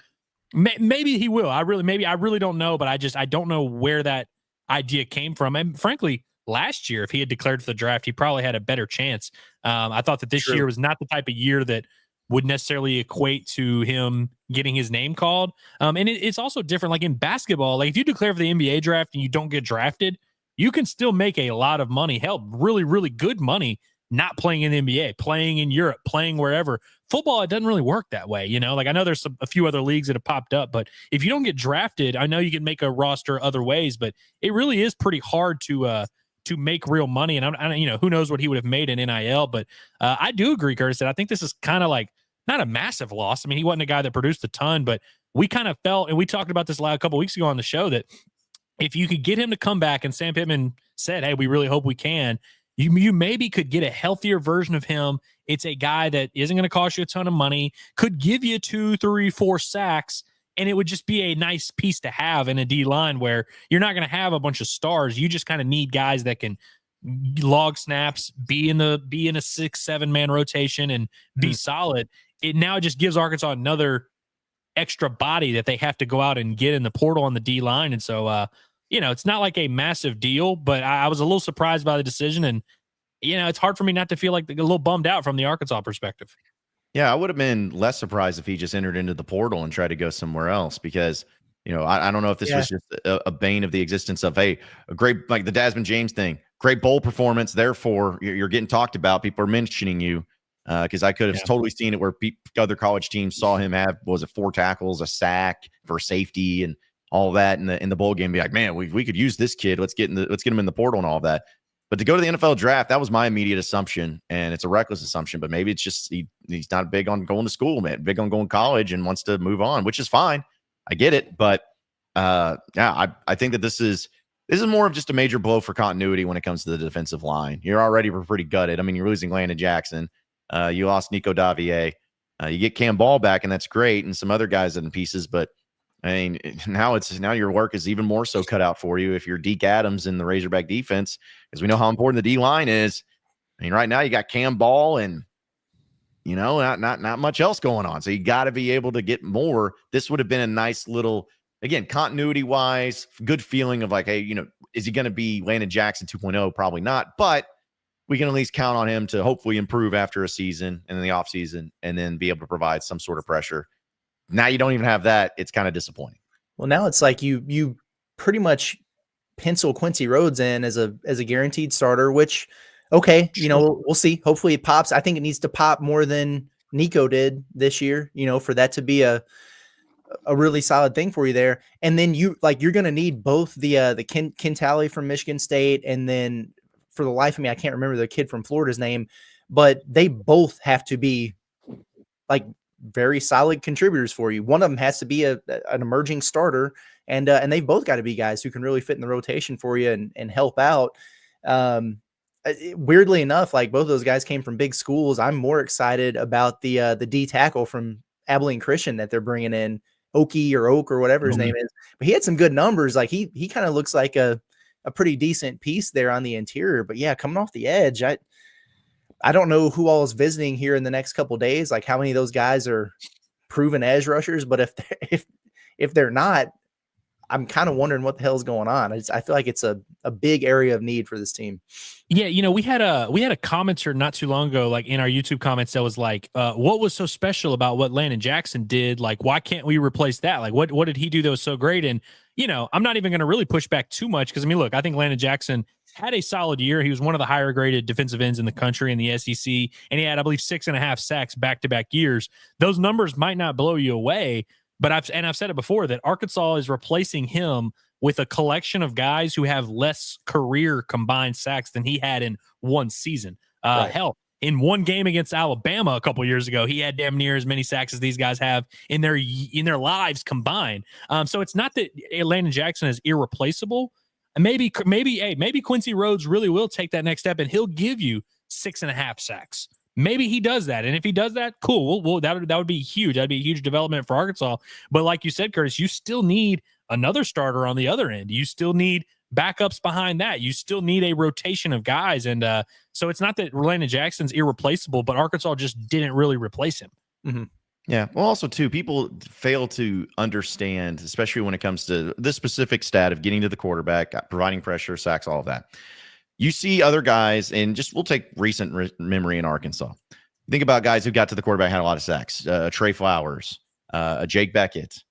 maybe he will. I really don't know, but I don't know where that idea came from. And frankly, last year, if he had declared for the draft, he probably had a better chance. I thought that this year was not the type of year that would necessarily equate to him getting his name called. And it's also different. Like in basketball, like if you declare for the NBA draft and you don't get drafted, you can still make a lot of money. Hell, really, really good money not playing in the NBA, playing in Europe, playing wherever. Football, it doesn't really work that way. Like I know there's a few other leagues that have popped up, but if you don't get drafted, I know you can make a roster other ways, but it really is pretty hard to make real money. And I who knows what he would have made in NIL, but I do agree, Curtis, that I think this is kind of like not a massive loss. I mean, he wasn't a guy that produced a ton, but we kind of felt, and we talked about this a couple weeks ago on the show, that if you could get him to come back, and Sam Pittman said, hey, we really hope we can, you maybe could get a healthier version of him. It's a guy that isn't going to cost you a ton of money, could give you 2, 3, 4 sacks, and it would just be a nice piece to have in a D line where you're not going to have a bunch of stars. You just kind of need guys that can log snaps, be in a 6-7 man rotation and be solid. It now just gives Arkansas another extra body that they have to go out and get in the portal on the D line. And so, it's not like a massive deal, but I was a little surprised by the decision. And, it's hard for me not to feel like a little bummed out from the Arkansas perspective. Yeah, I would have been less surprised if he just entered into the portal and tried to go somewhere else, because, I don't know if this was just a bane of the existence of, hey, a great, like the Desmond James thing, great bowl performance. Therefore, you're getting talked about. People are mentioning you. Because I could have totally seen it where other college teams saw him have, 4 tackles, a sack for safety, and all that in the bowl game. Be like, man, we could use this kid. Let's get him in the portal and all that. But to go to the NFL draft, that was my immediate assumption, and it's a reckless assumption. But maybe it's just he's not big on going to school, man, big on going to college, and wants to move on, which is fine. I get it, but I think that this is more of just a major blow for continuity when it comes to the defensive line. You're already pretty gutted. I mean, you're losing Landon Jackson. You lost Nico Davier. You get Cam Ball back, and that's great, and some other guys in pieces. But I mean, now your work is even more so cut out for you if you're Deke Adams in the Razorback defense, because we know how important the D line is. I mean, right now you got Cam Ball and not much else going on. So you got to be able to get more. This would have been a nice little, again, continuity wise, good feeling of like, hey, is he going to be Landon Jackson 2.0? Probably not, but we can at least count on him to hopefully improve after a season and in the offseason, and then be able to provide some sort of pressure. Now you don't even have that. It's kind of disappointing. Well, now it's like you pretty much pencil Quincy Rhodes in as a guaranteed starter, which, okay, we'll see. Hopefully it pops. I think it needs to pop more than Nico did this year, for that to be a really solid thing for you there. And then you're going to need both the Ken Talley from Michigan State, and then for the life of me, I can't remember the kid from Florida's name, but they both have to be like very solid contributors for you. One of them has to be an emerging starter, and they've both got to be guys who can really fit in the rotation for you and help out. Weirdly enough, like both of those guys came from big schools. I'm more excited about the D tackle from Abilene Christian that they're bringing in, Oak or whatever his name is. But he had some good numbers. Like he kind of looks like a pretty decent piece there on the interior. But yeah, coming off the edge, I don't know who all is visiting here in the next couple of days, like how many of those guys are proven edge rushers. But if they're not, I'm kind of wondering what the hell's going on. I feel like it's a big area of need for this team. Yeah, we had a commenter not too long ago, like in our YouTube comments, that was like, what was so special about what Landon Jackson did? Like, why can't we replace that? Like, what did he do that was so great? And, I'm not even going to really push back too much because, look, I think Landon Jackson had a solid year. He was one of the higher graded defensive ends in the country in the SEC, and he had, I believe, 6.5 sacks back-to-back years. Those numbers might not blow you away, but I've said it before that Arkansas is replacing him with a collection of guys who have less career combined sacks than he had in one season. Right. Hell, in one game against Alabama a couple years ago, he had damn near as many sacks as these guys have in their lives combined. So it's not that Landon Jackson is irreplaceable. And maybe Quincy Rhodes really will take that next step, and he'll give you 6.5 sacks. Maybe he does that. And if he does that, cool. Well, that would be huge. That'd be a huge development for Arkansas. But like you said, Curtis, you still need another starter on the other end. You still need backups behind that. You still need a rotation of guys. And so it's not that Landon Jackson's irreplaceable, but Arkansas just didn't really replace him. Mm-hmm. Yeah. Well, also, too, people fail to understand, especially when it comes to the specific stat of getting to the quarterback, providing pressure, sacks, all of that. You see other guys, and we'll take recent memory in Arkansas. Think about guys who got to the quarterback, had a lot of sacks. Trey Flowers, Jake Beckett,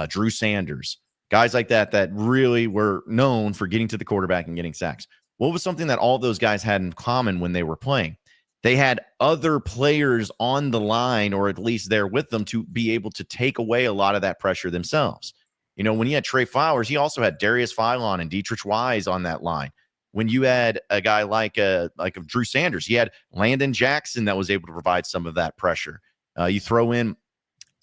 Drew Sanders, guys like that really were known for getting to the quarterback and getting sacks. What was something that all those guys had in common when they were playing? They had other players on the line, or at least there with them, to be able to take away a lot of that pressure themselves. When he had Trey Flowers, he also had Darius Philon and Dietrich Wise on that line. When you had a guy like Drew Sanders, he had Landon Jackson that was able to provide some of that pressure. You throw in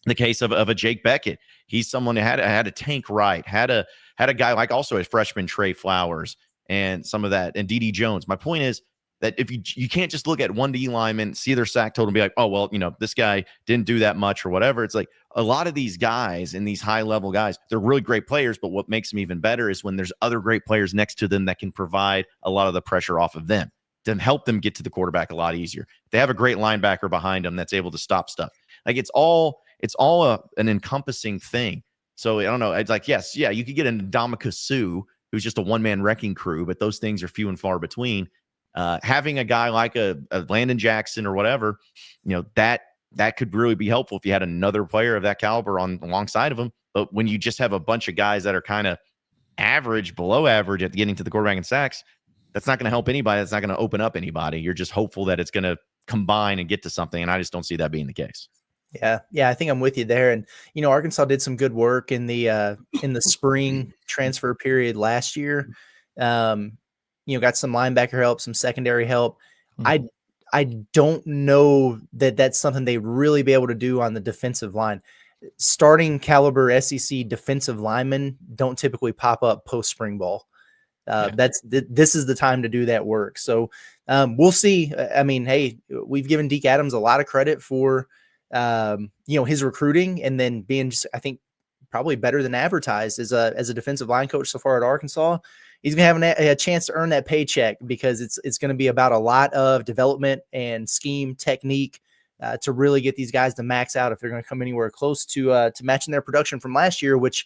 the case of a Jake Beckett. He's someone who had a tank right, had a guy like also a freshman Trey Flowers and some of that, and D.D. Jones. My point is that if you can't just look at one D lineman, see their sack total and be like, oh, well, this guy didn't do that much or whatever. It's like a lot of these guys and these high level guys, they're really great players. But what makes them even better is when there's other great players next to them that can provide a lot of the pressure off of them to help them get to the quarterback a lot easier. They have a great linebacker behind them that's able to stop stuff. Like it's all an encompassing thing. So I don't know. It's like, yes, yeah, you could get an Ndamukong Suh who's just a one-man wrecking crew, but those things are few and far between. Having a guy like a Landon Jackson or whatever, that could really be helpful if you had another player of that caliber alongside of him. But when you just have a bunch of guys that are kind of average, below average at getting to the quarterback and sacks, that's not going to help anybody. That's not going to open up anybody. You're just hopeful that it's going to combine and get to something. And I just don't see that being the case. Yeah, I think I'm with you there. And Arkansas did some good work in the spring transfer period last year. Got some linebacker help, some secondary help. Mm-hmm. I don't know that that's something they really be able to do on the defensive line. Starting caliber SEC defensive linemen don't typically pop up post spring ball. This is the time to do that work. So we'll see. I mean, hey, we've given Deke Adams a lot of credit for his recruiting and then being just, I think, probably better than advertised as a defensive line coach so far at Arkansas. He's going to have a chance to earn that paycheck because it's going to be about a lot of development and scheme technique to really get these guys to max out if they're going to come anywhere close to matching their production from last year, which,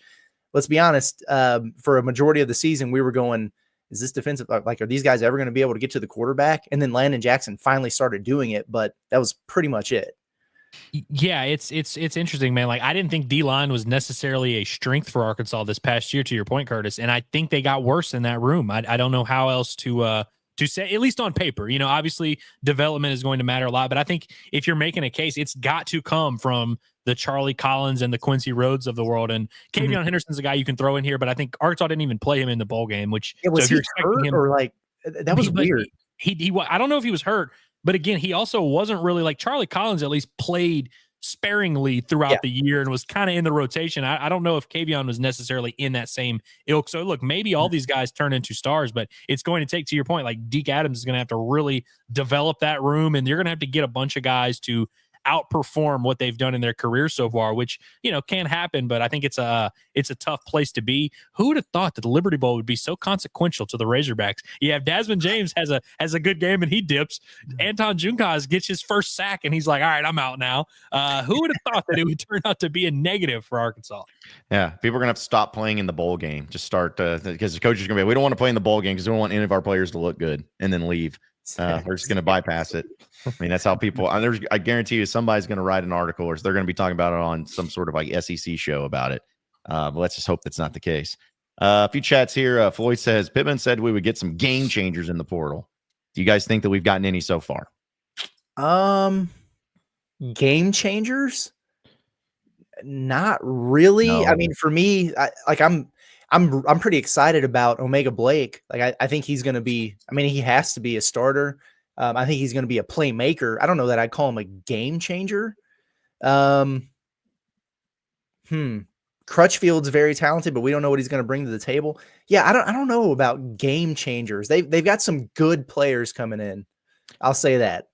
let's be honest, for a majority of the season, we were going, is this defensive? Like, are these guys ever going to be able to get to the quarterback? And then Landon Jackson finally started doing it, but that was pretty much it. Yeah, it's interesting, man. Like, I didn't think D-line was necessarily a strength for Arkansas this past year, to your point, Curtis. And I think they got worse in that room. I don't know how else to say, at least on paper. Obviously development is going to matter a lot, but I think if you're making a case, it's got to come from the Charlie Collins and the Quincy Rhodes of the world. And Kavion Henderson's a guy you can throw in here, but I think Arkansas didn't even play him in the bowl game, which was so if he hurt him, or like that was weird. He I don't know if he was hurt. But again, he also wasn't really like Charlie Collins, at least played sparingly throughout the year and was kind of in the rotation. I don't know if Kavion was necessarily in that same ilk. So look, maybe all these guys turn into stars, but it's going to take, to your point, like Deke Adams is going to have to really develop that room, and you're going to have to get a bunch of guys to outperform what they've done in their career so far, which, can happen, but I think it's a tough place to be. Who would have thought that the Liberty Bowl would be so consequential to the Razorbacks? You have Desmond James has a good game and he dips. Anton Juncaj gets his first sack and he's like, all right, I'm out now. Who would have thought that it would turn out to be a negative for Arkansas? Yeah, people are going to have to stop playing in the bowl game. Just start because the coaches are going to be, we don't want to play in the bowl game because we don't want any of our players to look good and then leave. We're just going to bypass it. I mean, that's how people. I guarantee you, somebody's going to write an article, or they're going to be talking about it on some sort of like SEC show about it. But let's just hope that's not the case. A few chats here. Floyd says Pittman said we would get some game changers in the portal. Do you guys think that we've gotten any so far? Game changers? Not really. No. I mean, for me, I'm pretty excited about Omega Blake. Like, I think he's going to be. I mean, he has to be a starter. I think he's going to be a playmaker. I don't know that I'd call him a game changer. Crutchfield's very talented, but we don't know what he's going to bring to the table. Yeah, I don't know about game changers. They've got some good players coming in. I'll say that.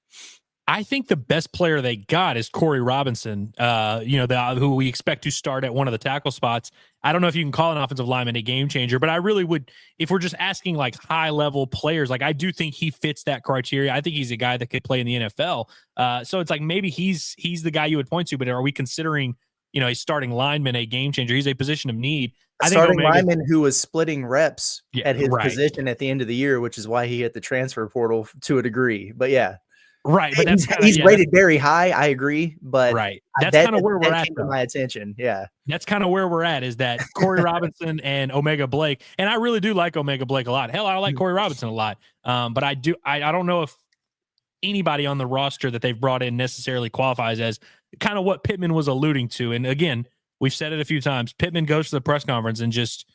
I think the best player they got is Corey Robinson, who we expect to start at one of the tackle spots. I don't know if you can call an offensive lineman a game changer, but I really would, if we're just asking like high level players, like I do think he fits that criteria. I think he's a guy that could play in the NFL. So it's like maybe he's the guy you would point to, but are we considering, a starting lineman a game changer? He's a position of need. I think starting lineman who was splitting reps at his right. position at the end of the year, which is why he hit the transfer portal to a degree. But yeah. Right, but he's rated very high. I agree, but right, that's kind of where we're at. Came to my attention, yeah, that's kind of where we're at. Is that Corey Robinson and Omega Blake, and I really do like Omega Blake a lot. Hell, I like Corey Robinson a lot. But I don't know if anybody on the roster that they've brought in necessarily qualifies as kind of what Pittman was alluding to. And again, we've said it a few times. Pittman goes to the press conference and just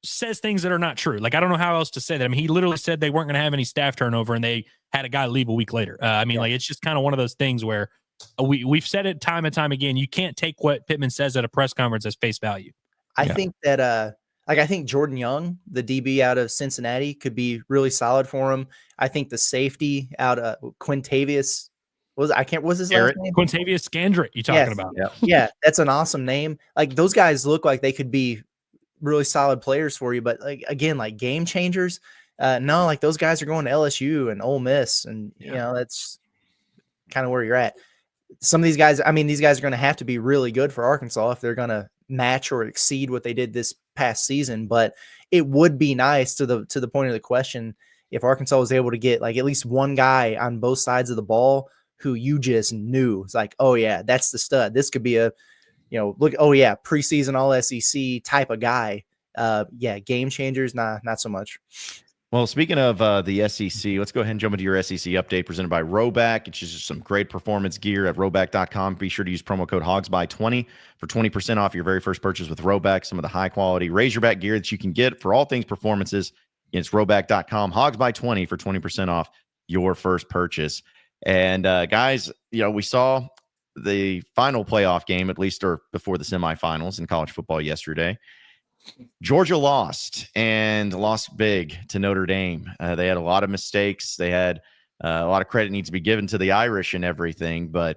says things that are not true. Like, I don't know how else to say that. I mean, he literally said they weren't going to have any staff turnover and they had a guy leave a week later. Like, it's just kind of one of those things where we've said it time and time again. You can't take what Pittman says at a press conference as face value. I think that, I think Jordan Young, the DB out of Cincinnati, could be really solid for him. I think the safety out of Quintavious what's his last name? Quintavious Scandrick, you talking about? Yeah, that's an awesome name. Like, those guys look like they could be really solid players for you, but like, again, like game changers, no, like those guys are going to LSU and Ole Miss, and that's kind of where you're at. Some of these guys, I mean, these guys are going to have to be really good for Arkansas if they're going to match or exceed what they did this past season. But it would be nice, to the point of the question, if Arkansas was able to get like at least one guy on both sides of the ball who you just knew it's like, oh yeah, that's the stud. This could be a preseason all SEC type of guy. Game changers, not so much. Well, speaking of the SEC, let's go ahead and jump into your SEC update presented by Rhoback. It's just some great performance gear at Rhoback.com. Be sure to use promo code HOGSBY20 for 20% off your very first purchase with Rhoback. Some of the high-quality Razorback gear that you can get for all things performances. It's Rhoback.com. HOGSBY20 for 20% off your first purchase. And, guys, we saw the final playoff game, at least, or before the semifinals in college football yesterday. Georgia lost, and lost big to Notre Dame. They had a lot of mistakes. They had a lot of credit needs to be given to the Irish and everything. But,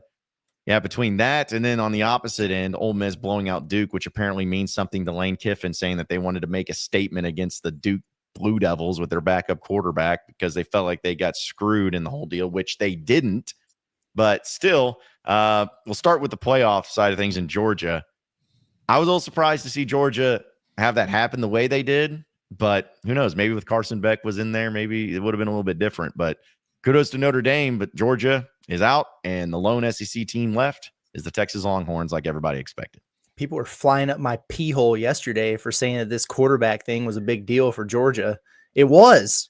yeah, between that and then on the opposite end, Ole Miss blowing out Duke, which apparently means something to Lane Kiffin, saying that they wanted to make a statement against the Duke Blue Devils with their backup quarterback because they felt like they got screwed in the whole deal, which they didn't. But still, we'll start with the playoff side of things in Georgia. I was a little surprised to see Georgia have that happen the way they did, but who knows? Maybe with Carson Beck was in there, maybe it would have been a little bit different. But kudos to Notre Dame, but Georgia is out, and the lone SEC team left is the Texas Longhorns, like everybody expected. People were flying up my pee hole yesterday for saying that this quarterback thing was a big deal for Georgia. It was.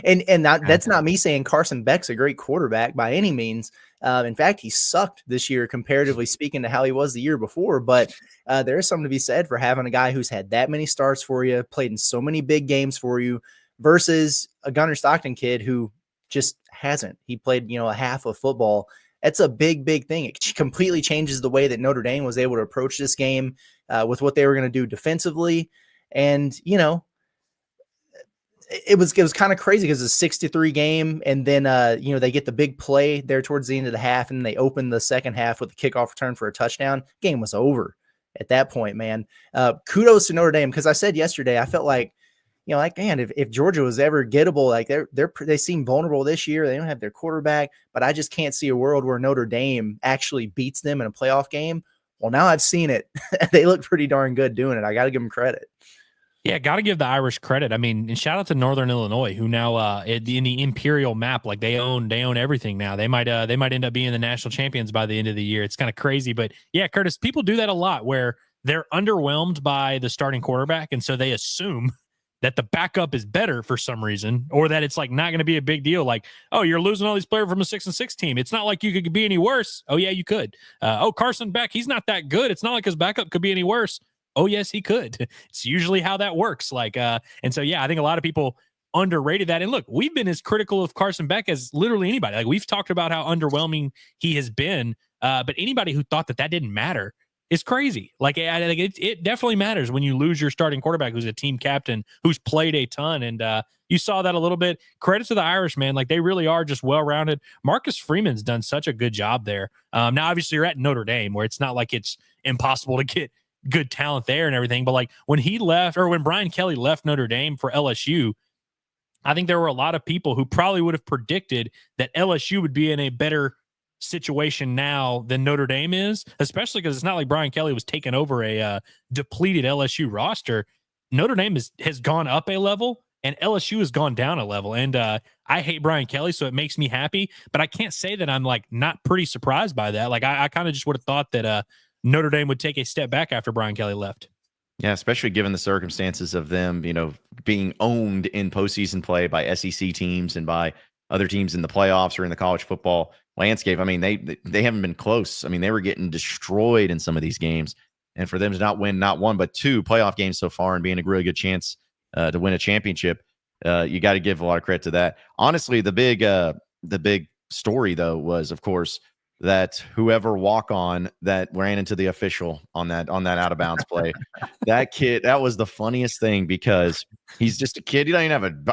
and that's not me saying Carson Beck's a great quarterback by any means. In fact, he sucked this year, comparatively speaking, to how he was the year before. But there is something to be said for having a guy who's had that many starts for you, played in so many big games for you, versus a Gunnar Stockton kid who just hasn't. He played, a half of football. That's a big, big thing. It completely changes the way that Notre Dame was able to approach this game with what they were going to do defensively. And, it was kind of crazy because it's a 6-3 game, and then they get the big play there towards the end of the half, and they open the second half with a kickoff return for a touchdown. Game was over at that point, man. Kudos to Notre Dame, because I said yesterday I felt like, man, if Georgia was ever gettable, like they seem vulnerable this year. They don't have their quarterback, but I just can't see a world where Notre Dame actually beats them in a playoff game. Well, now I've seen it. They look pretty darn good doing it. I got to give them credit. Yeah, got to give the Irish credit. I mean, and shout out to Northern Illinois, who now in the imperial map, like they own everything now. They might end up being the national champions by the end of the year. It's kind of crazy, but yeah, Curtis, people do that a lot where they're underwhelmed by the starting quarterback, and so they assume that the backup is better for some reason, or that it's like not going to be a big deal. Like, oh, you're losing all these players from a 6-6 team. It's not like you could be any worse. Oh yeah, you could. Carson Beck, he's not that good. It's not like his backup could be any worse. Oh, yes, he could. It's usually how that works. And so, yeah, I think a lot of people underrated that. And look, we've been as critical of Carson Beck as literally anybody. Like, we've talked about how underwhelming he has been. But anybody who thought that didn't matter is crazy. It definitely matters when you lose your starting quarterback, who's a team captain, who's played a ton. And you saw that a little bit. Credit to the Irish, man. Like, they really are just well-rounded. Marcus Freeman's done such a good job there. Now, obviously, you're at Notre Dame, where it's not like it's impossible to get good talent there and everything. But like when he left, or when Brian Kelly left Notre Dame for LSU, I think there were a lot of people who probably would have predicted that LSU would be in a better situation now than Notre Dame is, especially because it's not like Brian Kelly was taking over a depleted LSU roster. Notre Dame has gone up a level and LSU has gone down a level. And I hate Brian Kelly, so it makes me happy, but I can't say that I'm like not pretty surprised by that. Like I kind of just would have thought that Notre Dame would take a step back after Brian Kelly left. Yeah, especially given the circumstances of them, being owned in postseason play by SEC teams and by other teams in the playoffs or in the college football landscape. I mean, they haven't been close. I mean, they were getting destroyed in some of these games. And for them to not win not one, but two playoff games so far and being a really good chance to win a championship, you got to give a lot of credit to that. Honestly, the big story, though, was, of course, that whoever walk-on that ran into the official on that out of bounds play, that kid, that was the funniest thing, because he's just a kid. He don't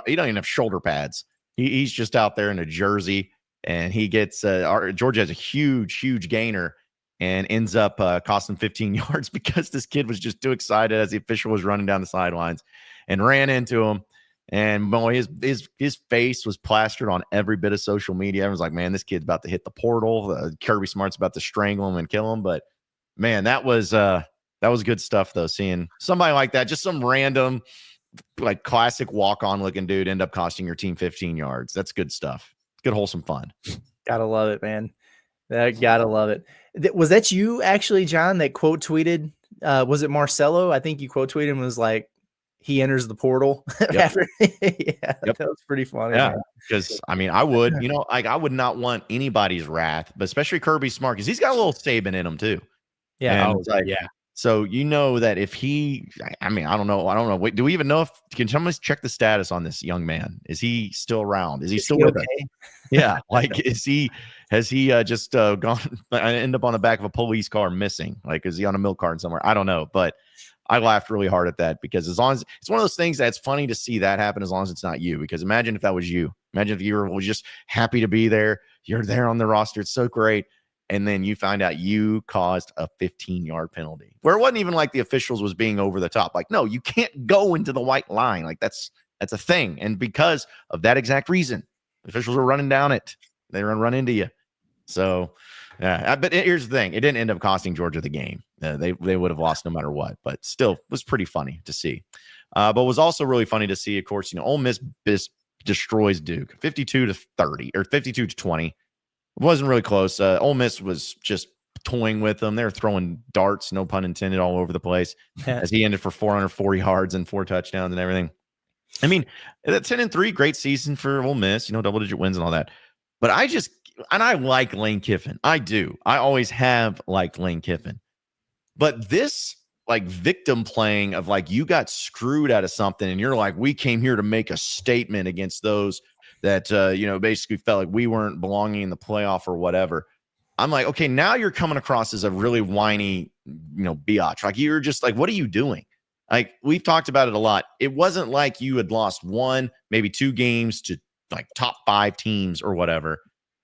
even have shoulder pads. He's just out there in a jersey, and he gets Georgia has a huge gainer and ends up costing 15 yards because this kid was just too excited as the official was running down the sidelines and ran into him. And boy, his face was plastered on every bit of social media. Everyone's like, man, this kid's about to hit the portal. Kirby Smart's about to strangle him and kill him. But man, that was good stuff, though, seeing somebody like that, just some random, like, classic walk-on looking dude end up costing your team 15 yards. That's good stuff. Good, wholesome fun. Gotta love it, man. Gotta love it. Was that you actually, John, that quote tweeted? Was it Marcelo? I think you quote tweeted and was like, he enters the portal. Yep. After. Yep. That was pretty funny. Yeah, because I mean, I would, I would not want anybody's wrath, but especially Kirby Smart, because he's got a little Saban in him too. Yeah. And yeah. So that if he, I mean, I don't know. Wait, do we even know can someone check the status on this young man? Is he still around? Is he still with us? Yeah. Like, has he just gone, end up on the back of a police car missing? Like, is he on a milk carton somewhere? I don't know, but I laughed really hard at that, because as long as it's one of those things that's funny to see that happen, as long as it's not you, because imagine if that was you. Imagine if you were just happy to be there. You're there on the roster. It's so great. And then you find out you caused a 15-yard penalty, where it wasn't even like the officials was being over the top. Like, no, you can't go into the white line. Like, that's a thing. And because of that exact reason, the officials were running down it. They were going to run into you. So, yeah. But here's the thing. It didn't end up costing Georgia the game. They would have lost no matter what. But still, it was pretty funny to see. But it was also really funny to see, of course, Ole Miss destroys Duke 52-30 or 52-20. It wasn't really close. Ole Miss was just toying with them. They were throwing darts, no pun intended, all over the place, as he ended for 440 yards and 4 touchdowns and everything. I mean, 10-3, great season for Ole Miss, double-digit wins and all that. But I like Lane Kiffin. I do. I always have liked Lane Kiffin. But this, like, victim playing of, like, you got screwed out of something and you're like, we came here to make a statement against those that, basically felt like we weren't belonging in the playoff or whatever. I'm like, okay, now you're coming across as a really whiny, biatch. Like, you're just like, what are you doing? Like, we've talked about it a lot. It wasn't like you had lost one, maybe two games to like top 5 teams or whatever.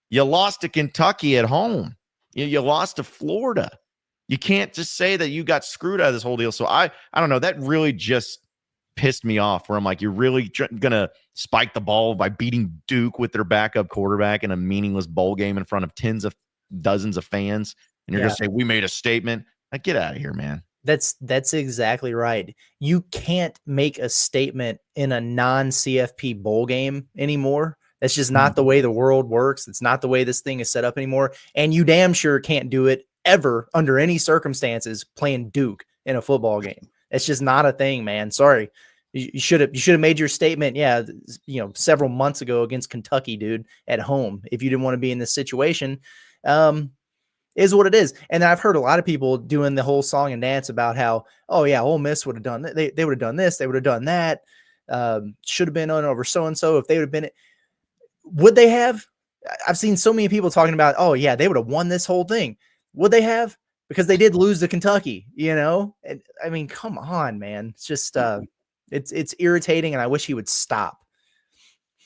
You lost to Kentucky at home. You lost to Florida. You can't just say that you got screwed out of this whole deal. So I don't know. That really just pissed me off, where I'm like, you're really going to spike the ball by beating Duke with their backup quarterback in a meaningless bowl game in front of dozens of fans. And you're going to say, we made a statement. Like, get out of here, man. That's exactly right. You can't make a statement in a non-CFP bowl game anymore. That's just not the way the world works. It's not the way this thing is set up anymore. And you damn sure can't do it ever under any circumstances playing Duke in a football game. It's just not a thing, man. Sorry. You should have made your statement, several months ago against Kentucky, dude, at home. If you didn't want to be in this situation, is what it is. And I've heard a lot of people doing the whole song and dance about how, oh yeah, Ole Miss would have done that. They would have done this. They would have done that. Should have been on over so-and-so. If they would have been, would they have? I've seen so many people talking about, oh yeah, they would have won this whole thing. Would they have? Because they did lose to Kentucky, And I mean, come on, man. It's just, it's irritating, and I wish he would stop.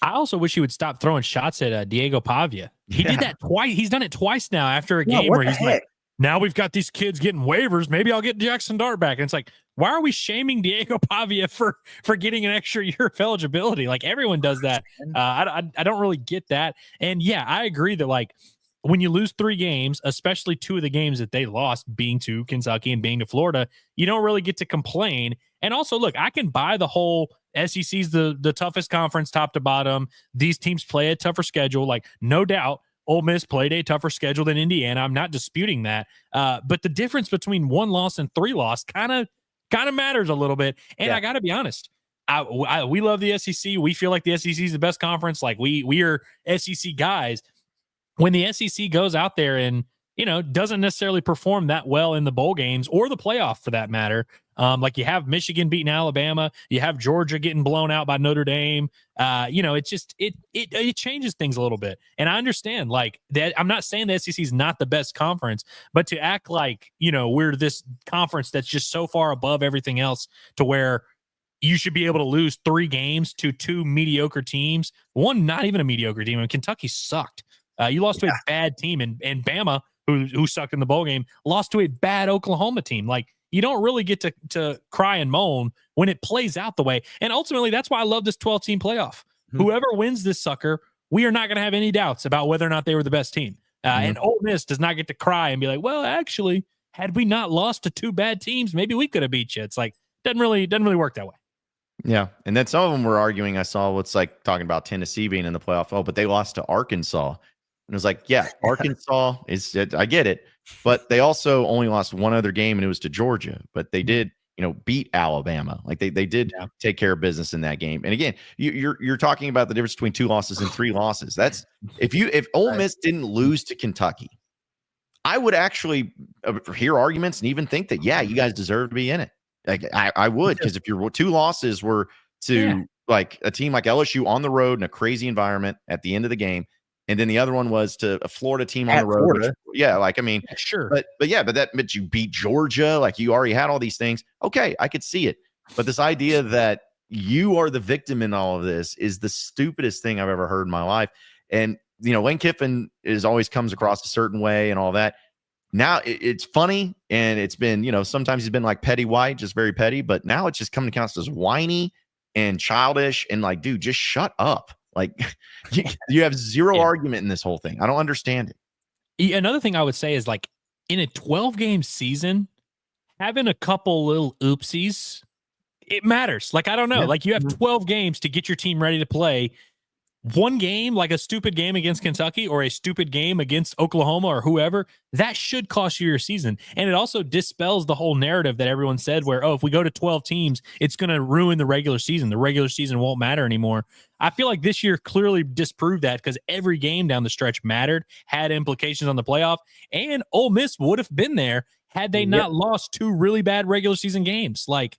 I also wish he would stop throwing shots at Diego Pavia. He did that twice. He's done it twice now after a game where he's like, now we've got these kids getting waivers. Maybe I'll get Jackson Dart back. And it's like, why are we shaming Diego Pavia for getting an extra year of eligibility? Like, everyone does that. I don't really get that. And yeah, I agree that, like, when you lose 3 games, especially 2 of the games that they lost, being to Kentucky and being to Florida, you don't really get to complain. And also, look, I can buy the whole SEC's the toughest conference top to bottom. These teams play a tougher schedule. Like, no doubt, Ole Miss played a tougher schedule than Indiana. I'm not disputing that. But the difference between 1 loss and 3 loss kind of matters a little bit. And I got to be honest, we love the SEC. We feel like the SEC is the best conference. Like, we are SEC guys. When the SEC goes out there and, doesn't necessarily perform that well in the bowl games or the playoff for that matter, like, you have Michigan beating Alabama, you have Georgia getting blown out by Notre Dame. It just, it changes things a little bit. And I understand, like, that. I'm not saying the SEC is not the best conference, but to act like, we're this conference that's just so far above everything else to where you should be able to lose 3 games to 2 mediocre teams. One, not even a mediocre team. I mean, Kentucky sucked. You lost to a bad team, and Bama, who sucked in the bowl game, lost to a bad Oklahoma team. Like, you don't really get to cry and moan when it plays out the way. And ultimately, that's why I love this 12-team playoff. Whoever wins this sucker, we are not going to have any doubts about whether or not they were the best team. And Ole Miss does not get to cry and be like, well, actually, had we not lost to 2 bad teams, maybe we could have beat you. It's like, doesn't really work that way. Yeah. And then some of them were arguing, I saw what's like talking about Tennessee being in the playoff. Oh, but they lost to Arkansas. And it was like, yeah, Arkansas I get it, but they also only lost 1 other game, and it was to Georgia. But they did, beat Alabama. Like, they did take care of business in that game. And again, you're talking about the difference between 2 losses and 3 losses. That's if Ole Miss didn't lose to Kentucky, I would actually hear arguments and even think that, yeah, you guys deserve to be in it. Like, I would, because if your 2 losses were to like a team like LSU on the road in a crazy environment at the end of the game, and then the other one was to a Florida team on the road. Sure. But that meant you beat Georgia. Like, you already had all these things. Okay, I could see it. But this idea that you are the victim in all of this is the stupidest thing I've ever heard in my life. And, Lane Kiffin always comes across a certain way and all that. Now it's funny, and it's been, sometimes he's been like petty white, just very petty. But now it's just coming to count as whiny and childish and like, dude, just shut up. Like, you have zero argument in this whole thing. I don't understand it. Another thing I would say is, like, in a 12-game season, having a couple little oopsies, it matters. Like, I don't know. Like, you have 12 games to get your team ready to play. 1 game, like a stupid game against Kentucky or a stupid game against Oklahoma or whoever, that should cost you your season. And it also dispels the whole narrative that everyone said where, if we go to 12 teams, it's going to ruin the regular season. The regular season won't matter anymore. I feel like this year clearly disproved that, because every game down the stretch mattered, had implications on the playoff, and Ole Miss would have been there had they not lost 2 really bad regular season games. Like,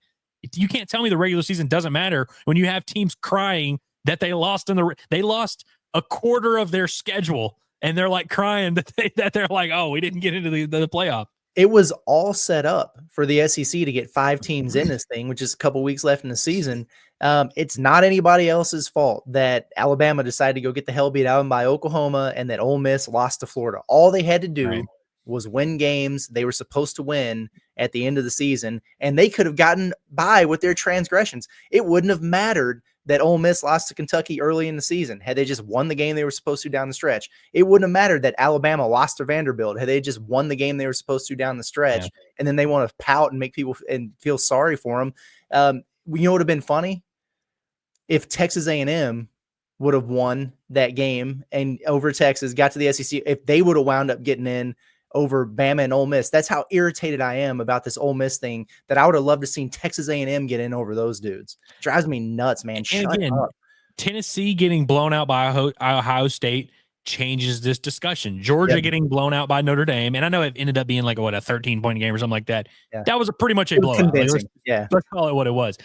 you can't tell me the regular season doesn't matter when you have teams crying that they lost they lost a quarter of their schedule, and they're like crying that they're like, oh, we didn't get into the playoff. it was all set up for the SEC to get 5 teams in this thing, which is a couple weeks left in the season. It's not anybody else's fault that Alabama decided to go get the hell beat out of them by Oklahoma and that Ole Miss lost to Florida. All they had to do was win games they were supposed to win at the end of the season, and they could have gotten by with their transgressions. It wouldn't have mattered that Ole Miss lost to Kentucky early in the season. Had they just won the game they were supposed to down the stretch, it wouldn't have mattered that Alabama lost to Vanderbilt. Had they just won the game they were supposed to down the stretch, and then they want to pout and make people and feel sorry for them. You know what would have been funny? If Texas A&M would have won that game and over Texas, got to the SEC, if they would have wound up getting in over Bama and Ole Miss. That's how irritated I am about this Ole Miss thing, that I would have loved to seen Texas A&M get in over those dudes. Drives me nuts, man. Shut up. Tennessee getting blown out by Ohio State changes this discussion. Georgia getting blown out by Notre Dame, and I know it ended up being like a 13-point game or something like that. That was pretty much a blowout. Let's call it what it was.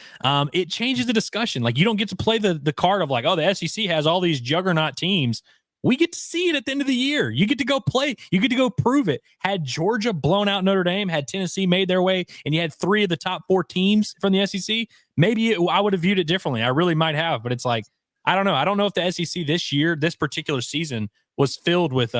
It changes the discussion. Like, you don't get to play the card of like, oh, the SEC has all these juggernaut teams. We get to see it at the end of the year. You get to go play. You get to go prove it. Had Georgia blown out Notre Dame, had Tennessee made their way, and you had 3 of the top 4 teams from the SEC, maybe I would have viewed it differently. I really might have, but it's like, I don't know. I don't know if the SEC this particular season, was filled with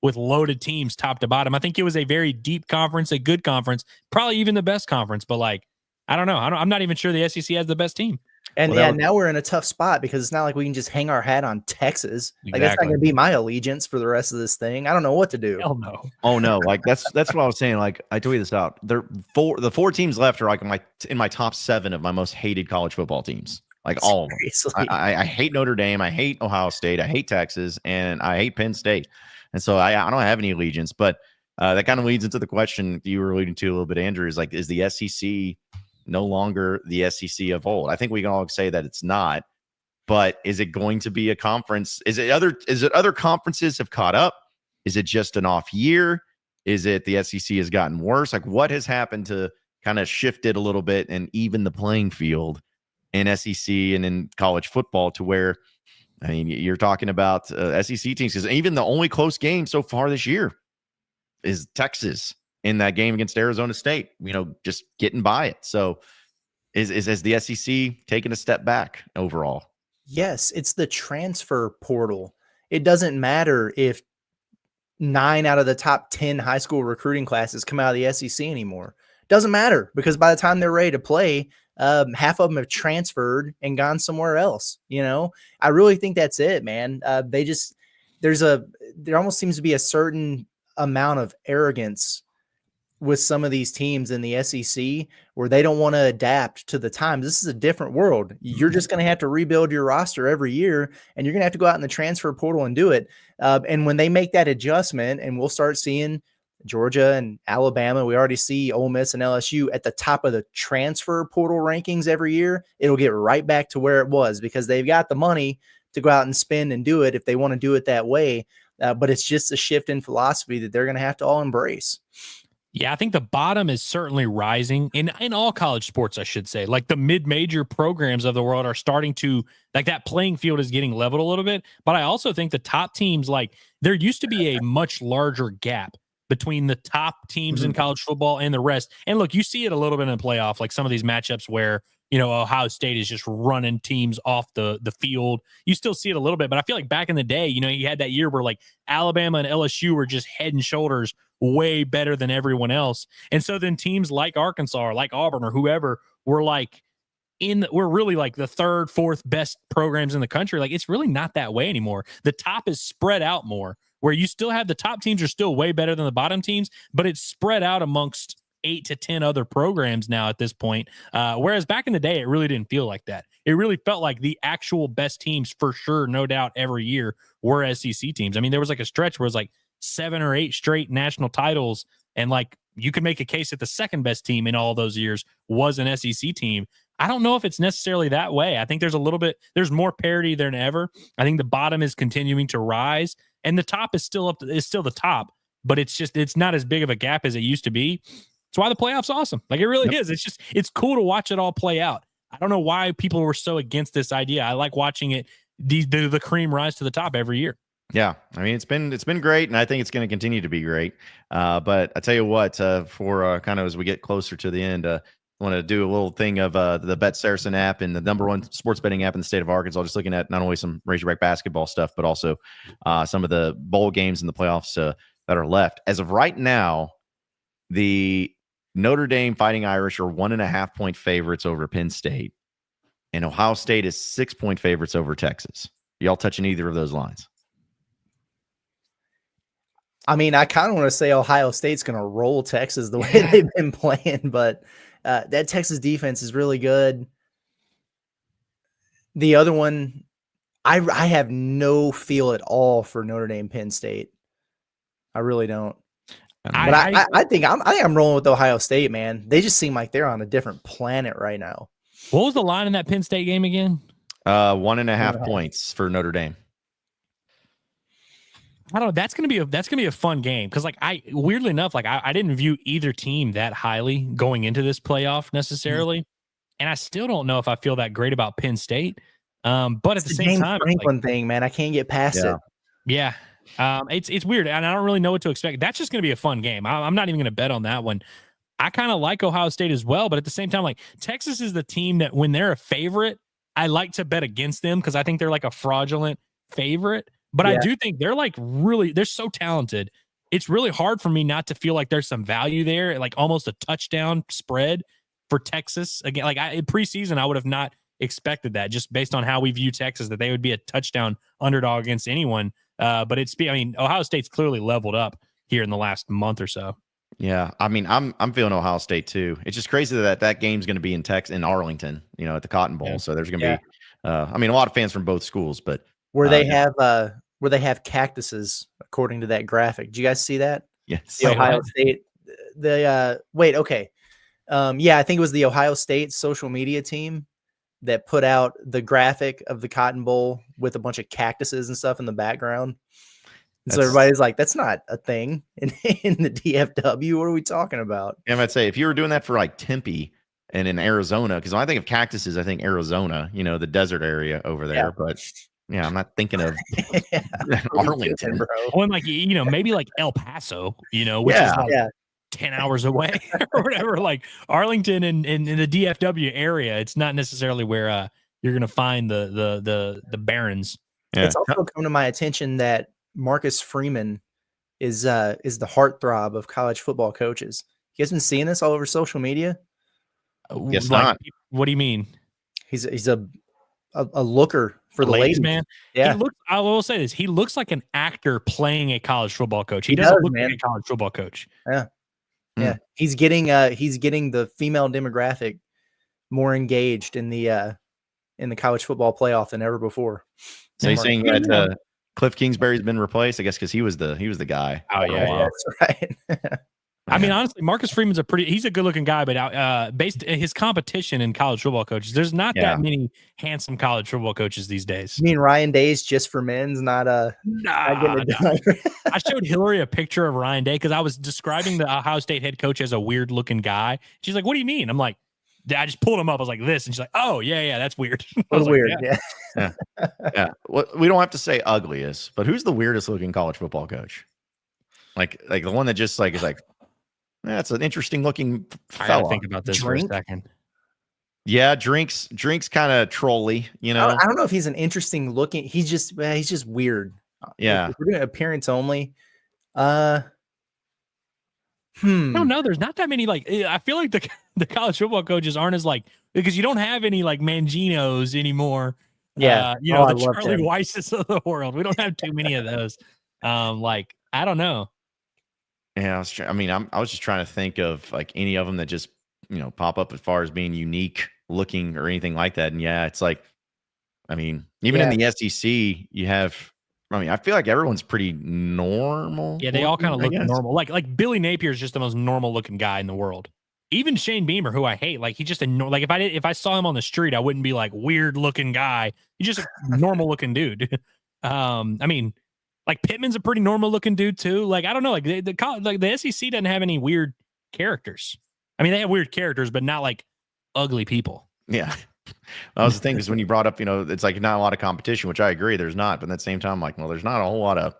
loaded teams top to bottom. I think it was a very deep conference, a good conference, probably even the best conference. But like, I don't know. I'm not even sure the SEC has the best team. And now we're in a tough spot because it's not like we can just hang our hat on Texas. Like, that's not going to be my allegiance for the rest of this thing. I don't know what to do. Hell no. Oh no. Like that's what I was saying. Like, I tweeted this out. The 4 teams left are like in my top 7 of my most hated college football teams. Like, all of them. I hate Notre Dame. I hate Ohio State. I hate Texas, and I hate Penn State. And so I don't have any allegiance. But that kind of leads into the question you were alluding to a little bit, Andrew. Is like, is the SEC no longer the SEC of old? I think we can all say that it's not. But is it going to be a conference? Is it other conferences have caught up? Is it just an off year? Is it the SEC has gotten worse? Like, what has happened to kind of shift it a little bit and even the playing field in SEC and in college football to where, I mean, you're talking about SEC teams, because even the only close game so far this year is Texas in that game against Arizona State, just getting by it. So is the SEC taking a step back overall? Yes, it's the transfer portal. It doesn't matter if 9 out of the top 10 high school recruiting classes come out of the SEC anymore. Doesn't matter, because by the time they're ready to play, half of them have transferred and gone somewhere else. I really think that's it, man. There almost seems to be a certain amount of arrogance with some of these teams in the SEC where they don't want to adapt to the times. This is a different world. You're just going to have to rebuild your roster every year, and you're going to have to go out in the transfer portal and do it. And when they make that adjustment, and we'll start seeing Georgia and Alabama, we already see Ole Miss and LSU at the top of the transfer portal rankings every year, it'll get right back to where it was, because they've got the money to go out and spend and do it if they want to do it that way. But it's just a shift in philosophy that they're going to have to all embrace. Yeah, I think the bottom is certainly rising in all college sports, I should say. Like, the mid-major programs of the world are starting to, like, that playing field is getting leveled a little bit. But I also think the top teams, like, there used to be a much larger gap between the top teams in college football and the rest. And look, you see it a little bit in the playoff, like some of these matchups where, Ohio State is just running teams off the field. You still see it a little bit, but I feel like back in the day, you had that year where like Alabama and LSU were just head and shoulders way better than everyone else. And so then teams like Arkansas or like Auburn or whoever were like, we're really like the 3rd, 4th best programs in the country. Like, it's really not that way anymore. The top is spread out more, where you still have the top teams are still way better than the bottom teams, but it's spread out amongst 8 to 10 other programs now at this point. Whereas back in the day, it really didn't feel like that. It really felt like the actual best teams, for sure, no doubt, every year were SEC teams. I mean, there was like a stretch where it was like 7 or 8 straight national titles, and like you could make a case that the second best team in all those years was an SEC team. I don't know if it's necessarily that way. I think there's more parity than ever. I think the bottom is continuing to rise, and the top is still the top, but it's not as big of a gap as it used to be. That's why the playoffs awesome. Like, it really is. It's cool to watch it all play out. I don't know why people were so against this idea. I like watching it, the cream rise to the top every year. Yeah, I mean it's been great, and I think it's going to continue to be great. But I tell you what, for kind of as we get closer to the end, I want to do a little thing of the Bet Saracen app and the #1 sports betting app in the state of Arkansas. Just looking at not only some Razorback basketball stuff, but also some of the bowl games and the playoffs that are left. As of right now, the Notre Dame Fighting Irish are 1.5 point favorites over Penn State, and Ohio State is 6 point favorites over Texas. Y'all touching either of those lines? I mean, I kind of want to say Ohio State's going to roll Texas the way they've been playing, but that Texas defense is really good. The other one, I have no feel at all for Notre Dame Penn State. I really don't. But I think I'm rolling with Ohio State, man. They just seem like they're on a different planet right now. What was the line in that Penn State game again? 1.5 points for Notre Dame. I don't know. That's gonna be a fun game because, like, weirdly enough, like I didn't view either team that highly going into this playoff necessarily, and I still don't know if I feel that great about Penn State. But at the same time, Franklin thing, man, I can't get past it. Yeah, it's weird, and I don't really know what to expect. That's just gonna be a fun game. I'm not even gonna bet on that one. I kind of like Ohio State as well, but at the same time, like Texas is the team that when they're a favorite, I like to bet against them because I think they're like a fraudulent favorite. But I do think they're so talented. It's really hard for me not to feel like there's some value there, like almost a touchdown spread for Texas. Again, like in preseason, I would have not expected that just based on how we view Texas, that they would be a touchdown underdog against anyone. But Ohio State's clearly leveled up here in the last month or so. Yeah, I mean, I'm feeling Ohio State too. It's just crazy that game's going to be in Arlington, at the Cotton Bowl. Yeah. So there's going to be, a lot of fans from both schools, but where they have cactuses, according to that graphic. Did you guys see that? Yes. The Ohio State. Okay. I think it was the Ohio State social media team that put out the graphic of the Cotton Bowl with a bunch of cactuses and stuff in the background. So everybody's like, that's not a thing in the DFW. What are we talking about? Yeah, I'd say if you were doing that for like Tempe and in Arizona, because when I think of cactuses, I think Arizona, the desert area over there. Yeah. But yeah, I'm not thinking of Arlington, bro. Or like, maybe like El Paso, which is like 10 hours away or whatever. Like Arlington and in the DFW area, it's not necessarily where you're gonna find the barons. Yeah. It's also come to my attention that Marcus Freeman is the heartthrob of college football coaches. You guys been seeing this all over social media? Yes, not. What do you mean? He's a looker for the ladies, man. Yeah, I will say this: he looks like an actor playing a college football coach. He doesn't look like a college football coach. Yeah, yeah. He's getting the female demographic more engaged in the college football playoff than ever before. So you're saying that Cliff Kingsbury's been replaced? I guess because he was the guy. Oh yeah, that's right. I mean, honestly, Marcus Freeman's he's a good looking guy, but based his competition in college football coaches, there's not that many handsome college football coaches these days. You mean Ryan Day's just for men's, not getting it done? I showed Hillary a picture of Ryan Day because I was describing the Ohio State head coach as a weird looking guy. She's like, "What do you mean?" I'm like, I just pulled him up. I was like, "This," and she's like, "Oh yeah, that's weird." That's weird. Yeah. Well, we don't have to say ugliest, but who's the weirdest looking college football coach? Like the one that just like is like. That's an interesting looking fella. I gotta think about this for a second. Yeah, drinks kind of trolly, I don't know if he's an interesting looking. He's just weird. Yeah. If we're doing appearance only. I don't know. There's not that many. Like, I feel like the college football coaches aren't as like, because you don't have any like Manginos anymore. Yeah. The Charlie Weisses of the world. We don't have too many of those. I don't know. Yeah, I was just trying to think of like any of them that just pop up as far as being unique looking or anything like that. And yeah, it's like, even in the SEC, you have. I feel like everyone's pretty normal. Yeah, they all kind of look normal. Like Billy Napier is just the most normal looking guy in the world. Even Shane Beamer, who I hate, like he's just like if I saw him on the street, I wouldn't be like weird looking guy. He's just a normal looking dude. Like Pittman's a pretty normal looking dude too. Like, I don't know, like the SEC doesn't have any weird characters. They have weird characters, but not like ugly people. Yeah. That was the thing, because when you brought up, it's like not a lot of competition, which I agree there's not, but at the same time, I'm like, well, there's not a whole lot of.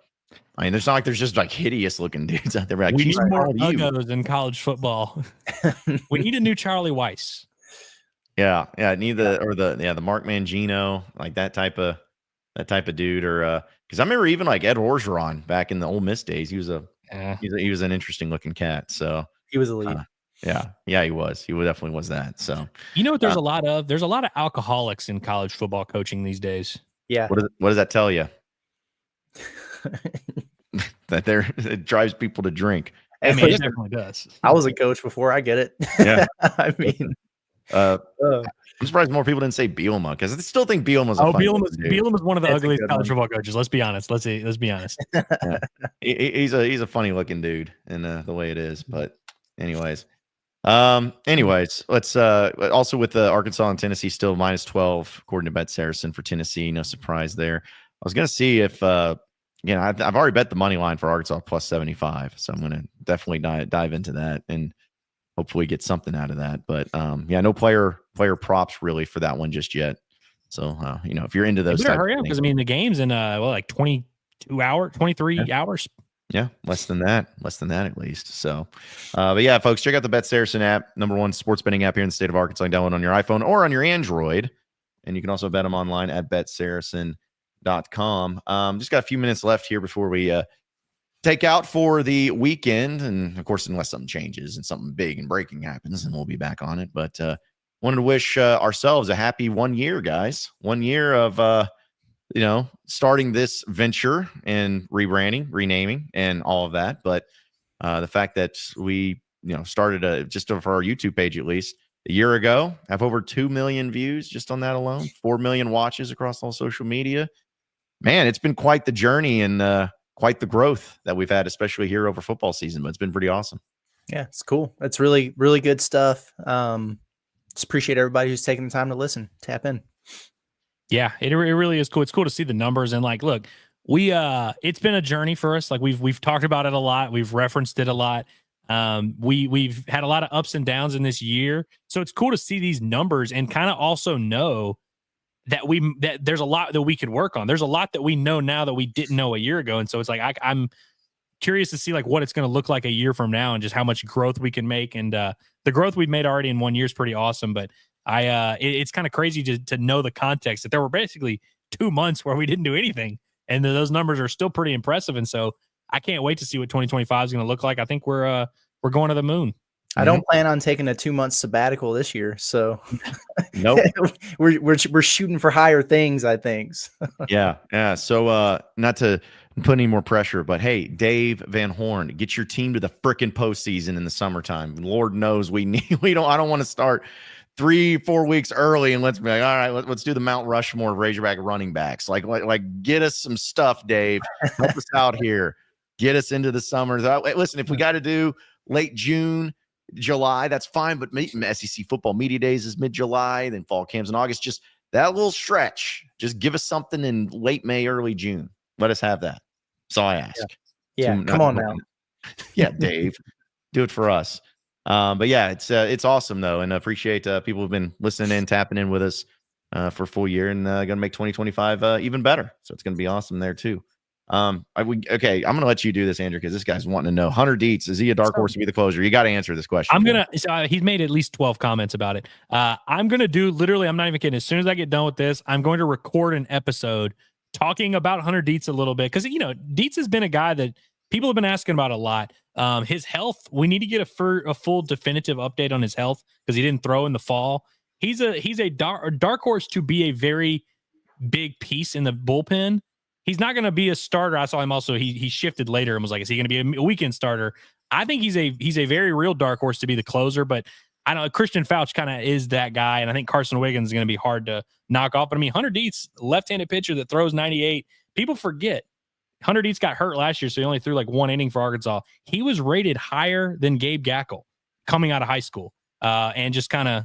I mean, there's not like there's just like hideous looking dudes out there. Like, we need more uggos in college football. We need a new Charlie Weiss. Yeah, the Mark Mangino, like that type of dude, or because I remember even like Ed Orgeron back in the Ole Miss days, he was he was an interesting looking cat. So he was elite. Yeah, he was. He definitely was that. So what there's a lot of alcoholics in college football coaching these days. Yeah. What does that tell you? That it drives people to drink. I mean, it definitely does. I was a coach before. I get it. Yeah. I mean, I'm surprised more people didn't say Bielema, because I still think Bielema's Bielema is one of the ugliest college football coaches. Let's be honest. Let's be honest. Yeah. He's a funny looking dude in the way it is. But anyways, let's also with Arkansas and Tennessee still -12 according to Bet Saracen for Tennessee. No surprise there. I was gonna see if I've already bet the money line for Arkansas +75, so I'm gonna definitely dive into that and hopefully get something out of that. But no player props really for that one just yet. So if you're into those, you better hurry up, because I mean the game's in like 22 hours, 23 hours. Yeah, less than that at least. So, but yeah, folks, check out the Bet Saracen app, #1 sports betting app here in the state of Arkansas. Download on your iPhone or on your Android, and you can also bet them online at betsaracen.com. Just got a few minutes left here before we take out for the weekend, and of course, unless something changes and something big and breaking happens, then we'll be back on it. But wanted to wish ourselves a happy 1 year, guys. 1 year of starting this venture and rebranding, renaming, and all of that. But the fact that we, started just for our YouTube page, at least a year ago, have over 2 million views just on that alone, 4 million watches across all social media. Man, it's been quite the journey and quite the growth that we've had, especially here over football season. But it's been pretty awesome. Yeah, it's cool. It's really, really good stuff. Just appreciate everybody who's taking the time to listen, tap in. Yeah, it really is cool. It's cool to see the numbers, and like, look, it's been a journey for us. Like we've talked about it a lot. We've referenced it a lot. We've had a lot of ups and downs in this year. So it's cool to see these numbers and kind of also know that there's a lot that we could work on. There's a lot that we know now that we didn't know a year ago. And so it's like, I'm curious to see like what it's going to look like a year from now and just how much growth we can make. And the growth we've made already in 1 year is pretty awesome. But it's kind of crazy to know the context that there were basically 2 months where we didn't do anything, and those numbers are still pretty impressive. And so I can't wait to see what 2025 is going to look like. I think we're going to the moon. I don't plan on taking a 2-month sabbatical this year, so nope. we're shooting for higher things, I think. Yeah. So not to put any more pressure, but hey, Dave Van Horn, get your team to the frickin' postseason in the summertime. Lord knows I don't want to start 3-4 weeks early and let's be like, all right, let's do the Mount Rushmore of Razorback running backs. Like get us some stuff, Dave. Help us out here. Get us into the summer. Listen, if we got to do late June, July, that's fine. But SEC football media days is mid-July, then fall camps in August. Just that little stretch. Just give us something in late May, early June. Let us have that. That's all I ask. Yeah. Come on now. Yeah, Dave, do it for us. But yeah, it's awesome though, and I appreciate people who've been listening in, tapping in with us for a full year, and going to make 2025 even better. So it's going to be awesome there too. Okay, I'm going to let you do this, Andrew, because this guy's wanting to know. Hunter Dietz, is he a dark horse to be the closer? You got to answer this question. He's made at least 12 comments about it. I'm going to do literally, I'm not even kidding. As soon as I get done with this, I'm going to record an episode talking about Hunter Dietz a little bit, because Dietz has been a guy that people have been asking about a lot. His health, we need to get a full definitive update on his health, because he didn't throw in the fall. He's a dark horse to be a very big piece in the bullpen. He's not going to be a starter. I saw him also. He shifted later and was like, is he going to be a weekend starter? I think he's a very real dark horse to be the closer, but I know Christian Fouch kind of is that guy, and I think Carson Wiggins is going to be hard to knock off. But I mean, Hunter Dietz, left-handed pitcher that throws 98. People forget Hunter Dietz got hurt last year, so he only threw like 1 inning for Arkansas. He was rated higher than Gabe Gackle coming out of high school, and just kind of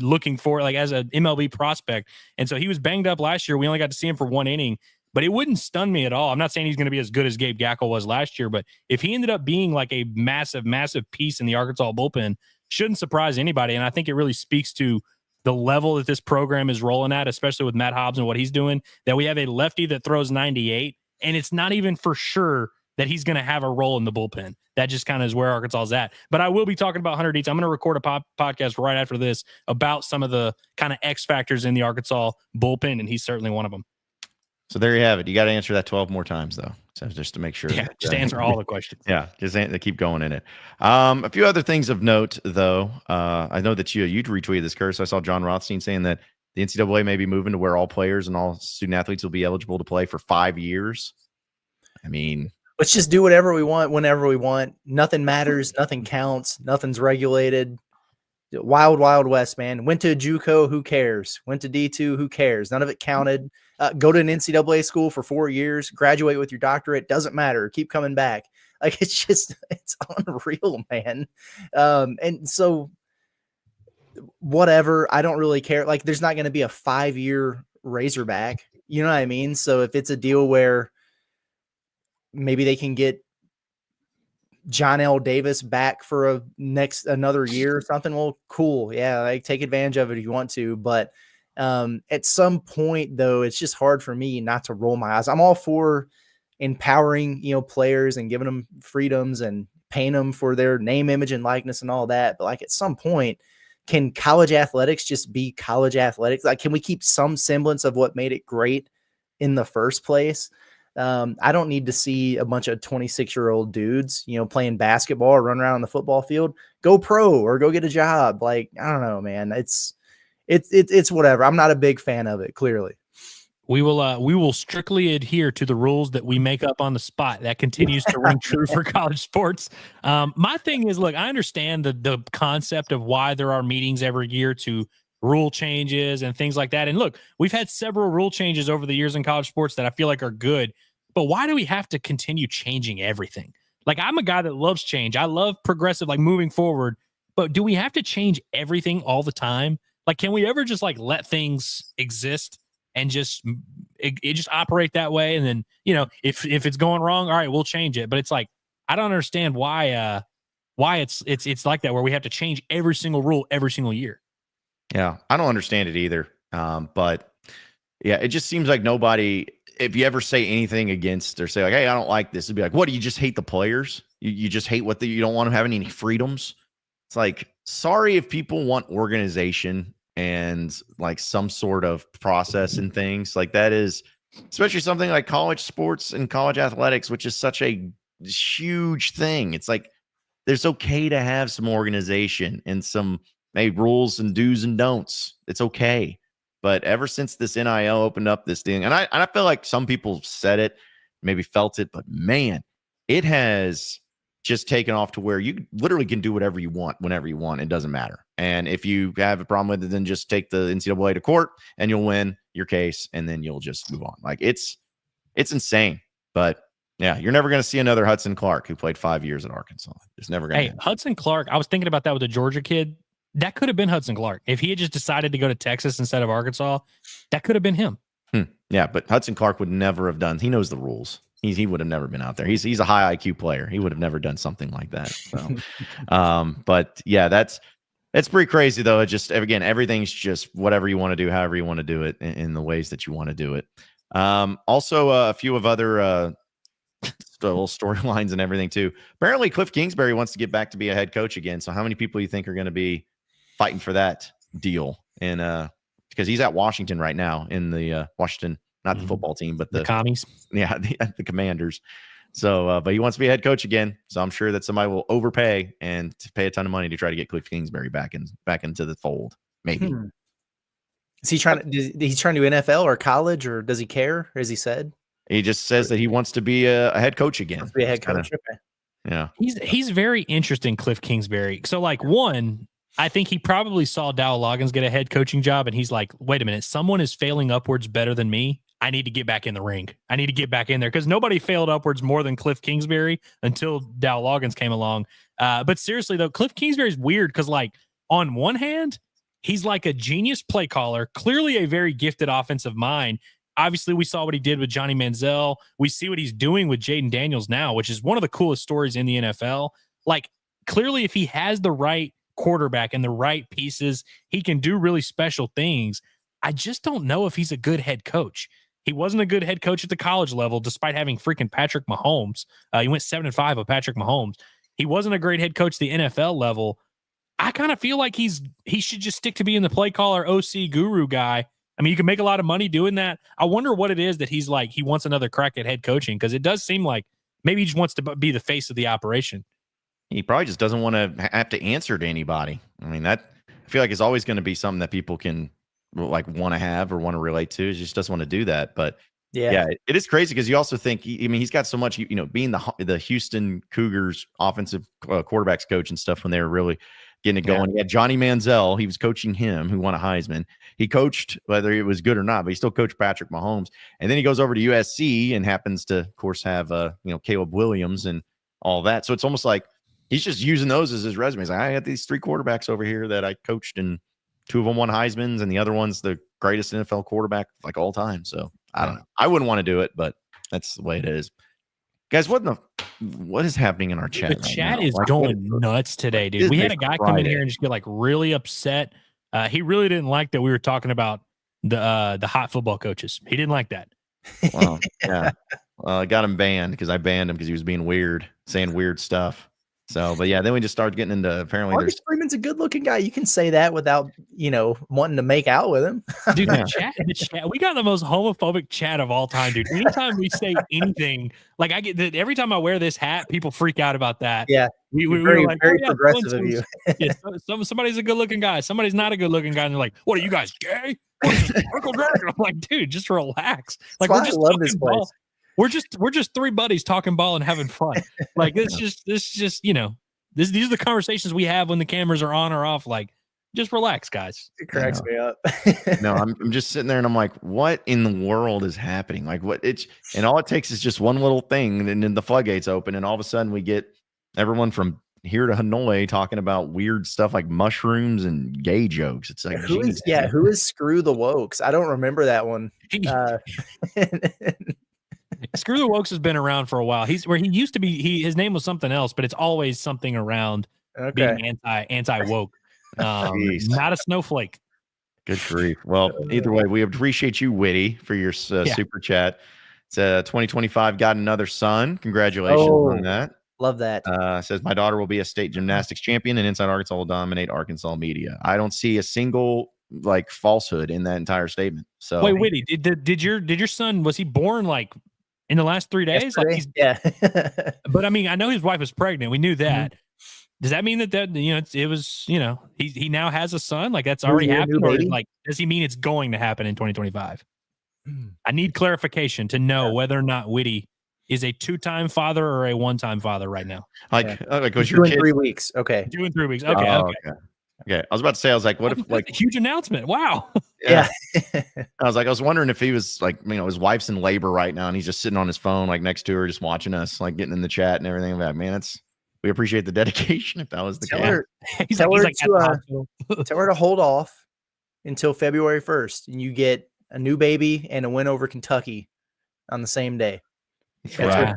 looking for like as an MLB prospect. And so he was banged up last year. We only got to see him for 1 inning. But it wouldn't stun me at all. I'm not saying he's going to be as good as Gabe Gackle was last year, but if he ended up being like a massive, massive piece in the Arkansas bullpen, shouldn't surprise anybody. And I think it really speaks to the level that this program is rolling at, especially with Matt Hobbs and what he's doing, that we have a lefty that throws 98, and it's not even for sure that he's going to have a role in the bullpen. That just kind of is where Arkansas is at. But I will be talking about Hunter Dietz. I'm going to record a podcast right after this about some of the kind of X factors in the Arkansas bullpen, and he's certainly one of them. So there you have it. You got to answer that 12 more times, though. So just to make sure. Yeah, just answer all the questions. Yeah, just keep going in it. A few other things of note, though. I know that you retweeted this, Curse. I saw John Rothstein saying that the NCAA may be moving to where all players and all student athletes will be eligible to play for 5 years. I mean, let's just do whatever we want, whenever we want. Nothing matters. Nothing counts. Nothing's regulated. Wild, wild west, man. Went to a JUCO, who cares? Went to D2, who cares? None of it counted. Go to an NCAA school for 4 years, graduate with your doctorate. Doesn't matter. Keep coming back. Like, it's unreal, man. And so whatever, I don't really care. Like, there's not going to be a 5-year Razorback. You know what I mean? So if it's a deal where maybe they can get John L. Davis back for another year or something, well, cool. Yeah, like, take advantage of it if you want to. But at some point, though, it's just hard for me not to roll my eyes. I'm all for empowering, players and giving them freedoms and paying them for their name, image, and likeness and all that. But like, at some point, can college athletics just be college athletics? Like, can we keep some semblance of what made it great in the first place? I don't need to see a bunch of 26-year-old dudes, playing basketball or run around on the football field. Go pro or go get a job. Like, I don't know, man. It's whatever. I'm not a big fan of it, clearly. We will strictly adhere to the rules that we make up on the spot. That continues to ring true for college sports. My thing is, look, I understand the concept of why there are meetings every year to rule changes and things like that. And look, we've had several rule changes over the years in college sports that I feel like are good, but why do we have to continue changing everything? Like, I'm a guy that loves change. I love progressive, like, moving forward, but do we have to change everything all the time? Like, can we ever just, like, let things exist and just operate that way? And then, if it's going wrong, all right, we'll change it. But it's like, I don't understand why it's like that, where we have to change every single rule every single year. Yeah, I don't understand it either. But yeah, it just seems like nobody, if you ever say anything against or say like, hey, I don't like this, it'd be like, what, do you just hate the players? You just hate you don't want to have any freedoms? It's like, sorry if people want organization and like some sort of process and things like that, is especially something like college sports and college athletics, which is such a huge thing. It's like, there's okay to have some organization and some rules and do's and don'ts. It's okay. But ever since this NIL opened up this thing, and I feel like some people said it, maybe felt it, but man, it has just taken off to where you literally can do whatever you want, whenever you want. It doesn't matter. And if you have a problem with it, then just take the NCAA to court and you'll win your case, and then you'll just move on. Like, it's insane. But yeah, you're never going to see another Hudson Clark who played 5 years at Arkansas. It's never going to happen. Hudson Clark, I was thinking about that with the Georgia kid. That could have been Hudson Clark. If he had just decided to go to Texas instead of Arkansas, that could have been him. Yeah, but Hudson Clark would never have done. He knows the rules. He would have never been out there. He's a high IQ player. He would have never done something like that. So, but yeah, it's pretty crazy though. It just, again, everything's just whatever you want to do, however you want to do it, in the ways that you want to do it. Also, a few of other little storylines and everything too. Apparently, Cliff Kingsbury wants to get back to be a head coach again. So, how many people do you think are going to be fighting for that deal? And because he's at Washington right now, in the Washington, not the football team, but the commies. Yeah, the Commanders. So, but he wants to be a head coach again. So I'm sure that somebody will overpay and to pay a ton of money to try to get Cliff Kingsbury back into the fold. Maybe. Is he trying to do NFL or college, or does he care? Or has he said? He just says that he wants to be a head coach again. Be a head coach. Yeah. He's very interesting, Cliff Kingsbury. So, like, one, I think he probably saw Dow Loggins get a head coaching job, and he's like, wait a minute, someone is failing upwards better than me. I need to get back in the ring. I need to get back in there, because nobody failed upwards more than Cliff Kingsbury until Dow Loggins came along. But seriously, though, Cliff Kingsbury's weird because, like, on one hand, he's like a genius play caller, clearly a very gifted offensive mind. Obviously, we saw what he did with Johnny Manziel. We see what he's doing with Jaden Daniels now, which is one of the coolest stories in the NFL. Like, clearly, if he has the right quarterback and the right pieces, he can do really special things. I just don't know if he's a good head coach. He wasn't a good head coach at the college level, despite having freaking Patrick Mahomes. He went 7-5 with Patrick Mahomes. He wasn't a great head coach at the NFL level. I kind of feel like he should just stick to being the play caller, OC guru guy. I mean, you can make a lot of money doing that. I wonder what it is that he's like. He wants another crack at head coaching, because it does seem like maybe he just wants to be the face of the operation. He probably just doesn't want to have to answer to anybody. I mean, that I feel like is always going to be something that people can like want to have or want to relate to. He just doesn't want to do that. But yeah, it is crazy because you also think, I mean, he's got so much, being the Houston Cougars offensive quarterbacks coach and stuff when they were really getting it going. He had Johnny Manziel. He was coaching him, who won a Heisman. He coached, whether it was good or not, but he still coached Patrick Mahomes. And then he goes over to USC and happens to, of course, have Caleb Williams and all that. So it's almost like he's just using those as his resume. He's like, I had these 3 quarterbacks over here that I coached, and 2 of them won Heismans, and the other one's the greatest NFL quarterback like all time. So I don't know. I wouldn't want to do it, but that's the way it is. Guys, what is happening in our chat? The chat is going nuts today, dude. We had a guy come in here and just get like really upset. He really didn't like that we were talking about the hot football coaches. He didn't like that. Well, yeah. I got him banned because I banned him because he was being weird, saying weird stuff. So, but yeah, then we just started getting into apparently. Marcus Freeman's a good-looking guy. You can say that without, wanting to make out with him. Dude, the chat, we got the most homophobic chat of all time, dude. Anytime we say anything, like I get that every time I wear this hat, people freak out about that. Yeah, we're like, very progressive of you. Yeah, somebody's a good-looking guy. Somebody's not a good-looking guy, and they're like, "What are you guys gay? What is this, Michael Dragon?" I'm like, dude, just relax. Like we're just love this place. Ball. We're just 3 buddies talking ball and having fun. Like these are the conversations we have when the cameras are on or off. Like, just relax, guys. It cracks me up. No, I'm just sitting there and I'm like, what in the world is happening? Like, and all it takes is just one little thing, and then the floodgates open, and all of a sudden we get everyone from here to Hanoi talking about weird stuff like mushrooms and gay jokes. It's like, who is Screw the Wokes? I don't remember that one. Screw the Wokes has been around for a while. He used to be. His name was something else, but it's always something around being anti woke. Not a snowflake. Good grief. Well, either way, we appreciate you, Witty, for your super chat. It's 2025 got another son. Congratulations on that. Love that. Says my daughter will be a state gymnastics champion, and Inside Arkansas will dominate Arkansas media. I don't see a single like falsehood in that entire statement. So wait, Witty, did your son, was he born like in the last 3 days? Like yeah. But I mean, I know his wife was pregnant. We knew that. Mm-hmm. Does that mean that it was, he now has a son? Like that's already happened? Or like, does he mean it's going to happen in 2025? I need clarification to know whether or not Witty is a 2-time father or a 1-time father right now. Like was your kid 3 weeks? Okay. 2 and 3 weeks. Okay. Okay. I was about to say, I was like, what if like a huge announcement? Wow. Yeah. I was wondering if he was like, his wife's in labor right now and he's just sitting on his phone, like next to her, just watching us, like getting in the chat and everything. Like, man, we appreciate the dedication. If that was the case, tell her to hold off until February 1st, and you get a new baby and a win over Kentucky on the same day. Right.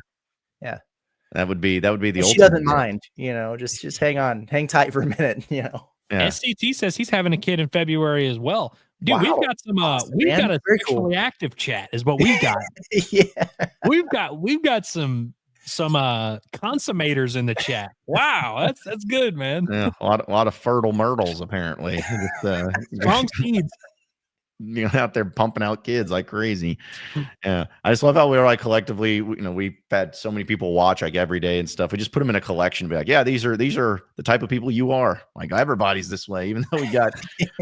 Yeah. That would be the ultimate. She doesn't mind, just hang tight for a minute, Yeah. SCT says he's having a kid in February as well. Dude, wow. we've got some we've got a sexually active chat is what we've got. Yeah. We've got some consummators in the chat. Wow, that's good, man. Yeah, a lot of fertile myrtles apparently. Strong seeds. Out there pumping out kids like crazy. Yeah, I just love how we are like collectively. We've had so many people watch like every day and stuff. We just put them in a collection. Be like, yeah, these are the type of people you are. Like everybody's this way. Even though we got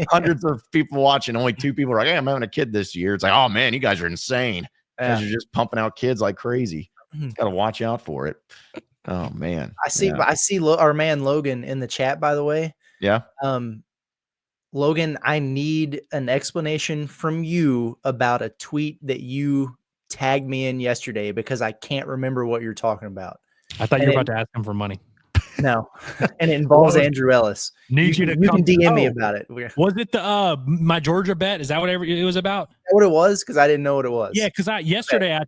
hundreds of people watching, only 2 people are like, hey, I'm having a kid this year. It's like, oh man, you guys are insane. You guys are just pumping out kids like crazy. Got to watch out for it. Oh man, I see our man Logan in the chat. By the way, yeah. Logan, I need an explanation from you about a tweet that you tagged me in yesterday because I can't remember what you're talking about. I thought you were about to ask him for money. No, and it involves Andrew Ellis. Need you to you come. can DM me about it. Was it the my Georgia bet? Is that whatever it was about? Is that what it was? Because I didn't know what it was. Yeah, because yesterday I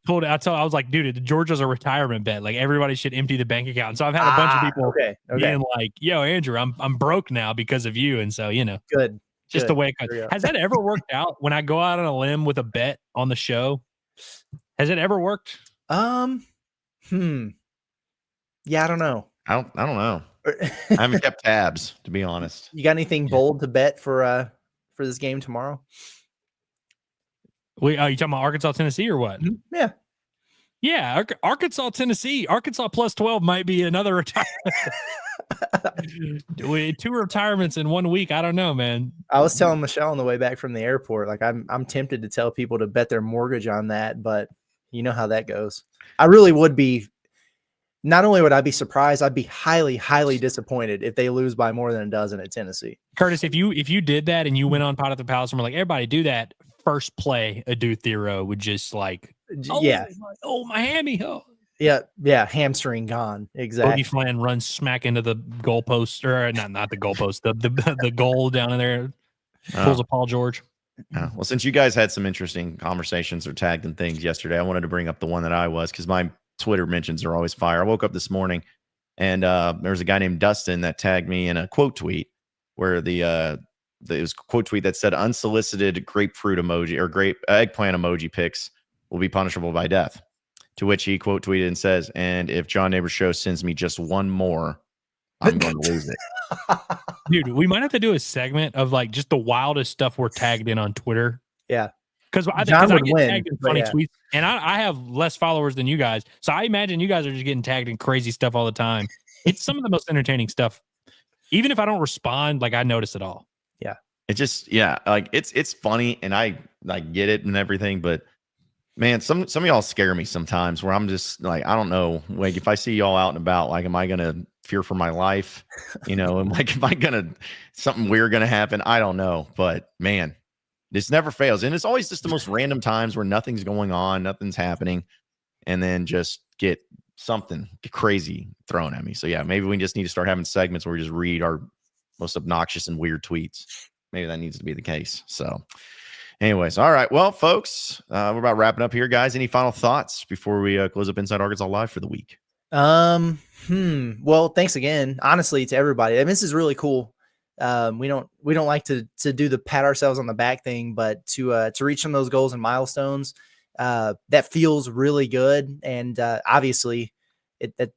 was like, dude, Georgia's a retirement bet. Like everybody should empty the bank account. And so I've had a bunch of people being like, "Yo, Andrew, I'm broke now because of you." And so good. Just the way it goes. Has that ever worked out when I go out on a limb with a bet on the show? Has it ever worked? Yeah, I don't know. I don't know. I haven't kept tabs, to be honest. You got anything bold to bet for this game tomorrow? You talking about Arkansas, Tennessee, or what? Yeah. Yeah, Arkansas, Tennessee. Arkansas plus 12 might be another retirement. 2 retirements in 1 week. I don't know, man. I was telling Michelle on the way back from the airport, like I'm tempted to tell people to bet their mortgage on that, but you know how that goes. I really would be. Not only would I be surprised, I'd be highly, highly disappointed if they lose by more than a dozen at Tennessee. Curtis, if you did that and you went on Pot at the Palace and were like, everybody do that, first play, Adu Thero would just like, Miami. Yeah, hamstring gone. Exactly. Bodie Flan runs smack into the goalpost, or not the goalpost, the goal down in there, pulls a Paul George. Well, since you guys had some interesting conversations or tagged and things yesterday, I wanted to bring up the one that I was, because my Twitter mentions are always fire. I woke up this morning and there was a guy named Dustin that tagged me in a quote tweet where it was a quote tweet that said unsolicited grapefruit emoji or eggplant emoji pics will be punishable by death. To which he quote tweeted and says, and if John Neighbors Show sends me just one more, I'm going to lose it. Dude, we might have to do a segment of like just the wildest stuff we're tagged in on Twitter. Yeah. Because I get tagged in funny tweets, and I have less followers than you guys. So I imagine you guys are just getting tagged in crazy stuff all the time. It's some of the most entertaining stuff. Even if I don't respond, like I notice it all. Yeah. It just, like it's funny and I like get it and everything, but man, some of y'all scare me sometimes where I'm just like, I don't know. Like if I see y'all out and about, like, am I going to fear for my life? And like, something weird going to happen? I don't know, but man, this never fails. And it's always just the most random times where nothing's going on, nothing's happening, and then just get something crazy thrown at me. So yeah, maybe we just need to start having segments where we just read our most obnoxious and weird tweets. Maybe that needs to be the case. So anyways, all right. Well, folks, we're about wrapping up here, guys. Any final thoughts before we close up Inside Arkansas Live for the week? Well, thanks again, honestly, to everybody. I mean, this is really cool. We don't like to do the pat ourselves on the back thing, but to reach some of those goals and milestones, that feels really good. And obviously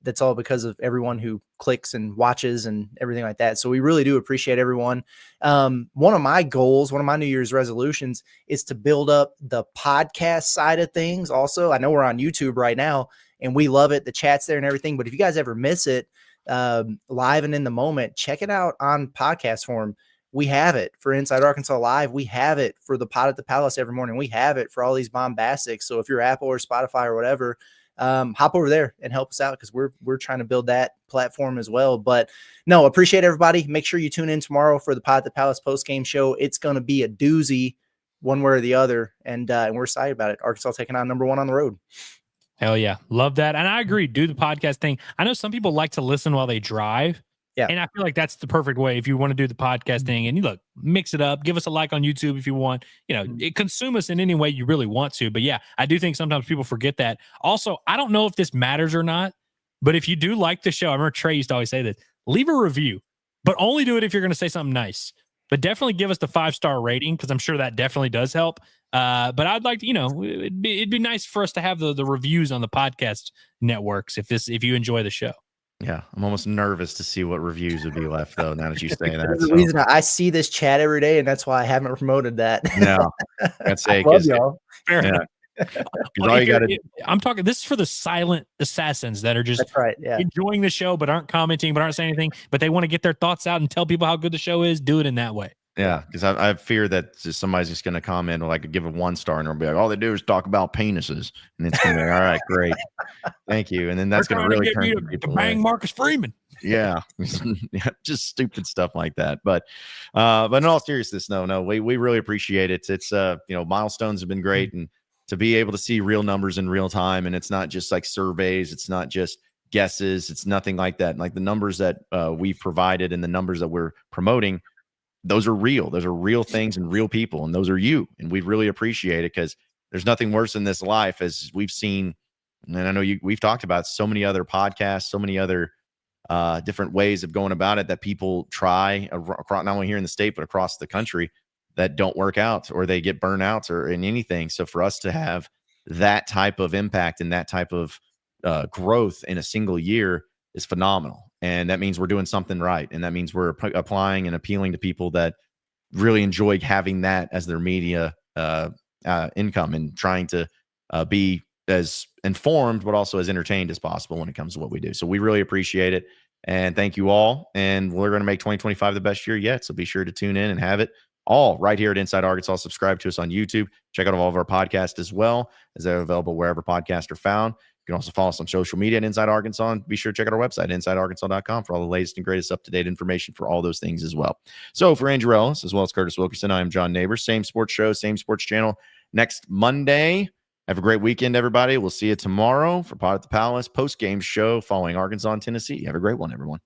that's all because of everyone who clicks and watches and everything like that. So we really do appreciate everyone. One of my goals, one of my New Year's resolutions is to build up the podcast side of things. Also, I know we're on YouTube right now and we love it. The chat's there and everything, but if you guys ever miss it, live and in the moment, check it out on podcast form. We have it for Inside Arkansas Live. We have it for the Pot at the Palace every morning. We have it for all these bombastics. So if you're Apple or Spotify or whatever, hop over there and help us out, because we're trying to build that platform as well. But no, appreciate everybody. Make sure you tune in tomorrow for the Pot at the Palace post game show. It's going to be a doozy one way or the other, and we're excited about it. Arkansas taking on number 1 on the road. Hell yeah. Love that. And I agree. Do the podcast thing. I know some people like to listen while they drive. Yeah. And I feel like that's the perfect way if you want to do the podcast thing. And you look, mix it up, give us a like on YouTube if you want, consume us in any way you really want to. But yeah, I do think sometimes people forget that. Also, I don't know if this matters or not, but if you do like the show, I remember Trey used to always say this, leave a review, but only do it if you're going to say something nice. But definitely give us the 5-star rating, because I'm sure that definitely does help. But I'd like to, it'd be nice for us to have the reviews on the podcast networks if you enjoy the show. Yeah, I'm almost nervous to see what reviews would be left, though, now that you say that. The reason I see this chat every day, and that's why I haven't promoted that. No, I'd say, love y'all. Yeah. All you gotta, I'm talking, this is for the silent assassins that are just enjoying the show, but aren't commenting, but aren't saying anything, but they want to get their thoughts out and tell people how good the show is. Do it in that way. Yeah, because I fear that somebody's just going to comment or like give it 1 star and they'll be like, all they do is talk about penises, and it's going to be like, all right, great, thank you, and then that's going to really turn people bang away. Marcus Freeman. Yeah, just stupid stuff like that. But in all seriousness, no, we really appreciate it. It's milestones have been great, and to be able to see real numbers in real time, and it's not just like surveys, it's not just guesses. It's nothing like that. Like the numbers that we've provided and the numbers that we're promoting, those are real. Those are real things and real people. And those are you. And we really appreciate it because there's nothing worse in this life, as we've seen. And I know we've talked about so many other podcasts, so many other different ways of going about it that people try across, not only here in the state, but across the country, that don't work out or they get burnouts or in anything. So for us to have that type of impact and that type of growth in a single year is phenomenal. And that means we're doing something right. And that means we're applying and appealing to people that really enjoy having that as their media income and trying to be as informed, but also as entertained as possible when it comes to what we do. So we really appreciate it. And thank you all. And we're going to make 2025 the best year yet. So be sure to tune in and have it all right here at Inside Arkansas. Subscribe to us on YouTube. Check out all of our podcasts as well, as they're available wherever podcasts are found. You can also follow us on social media at Inside Arkansas, and be sure to check out our website, insidearkansas.com, for all the latest and greatest up-to-date information for all those things as well. So for Andrew Ellis, as well as Curtis Wilkerson, I am John Neighbors. Same sports show, same sports channel next Monday. Have a great weekend, everybody. We'll see you tomorrow for Pod at the Palace post-game show following Arkansas and Tennessee. Have a great one, everyone.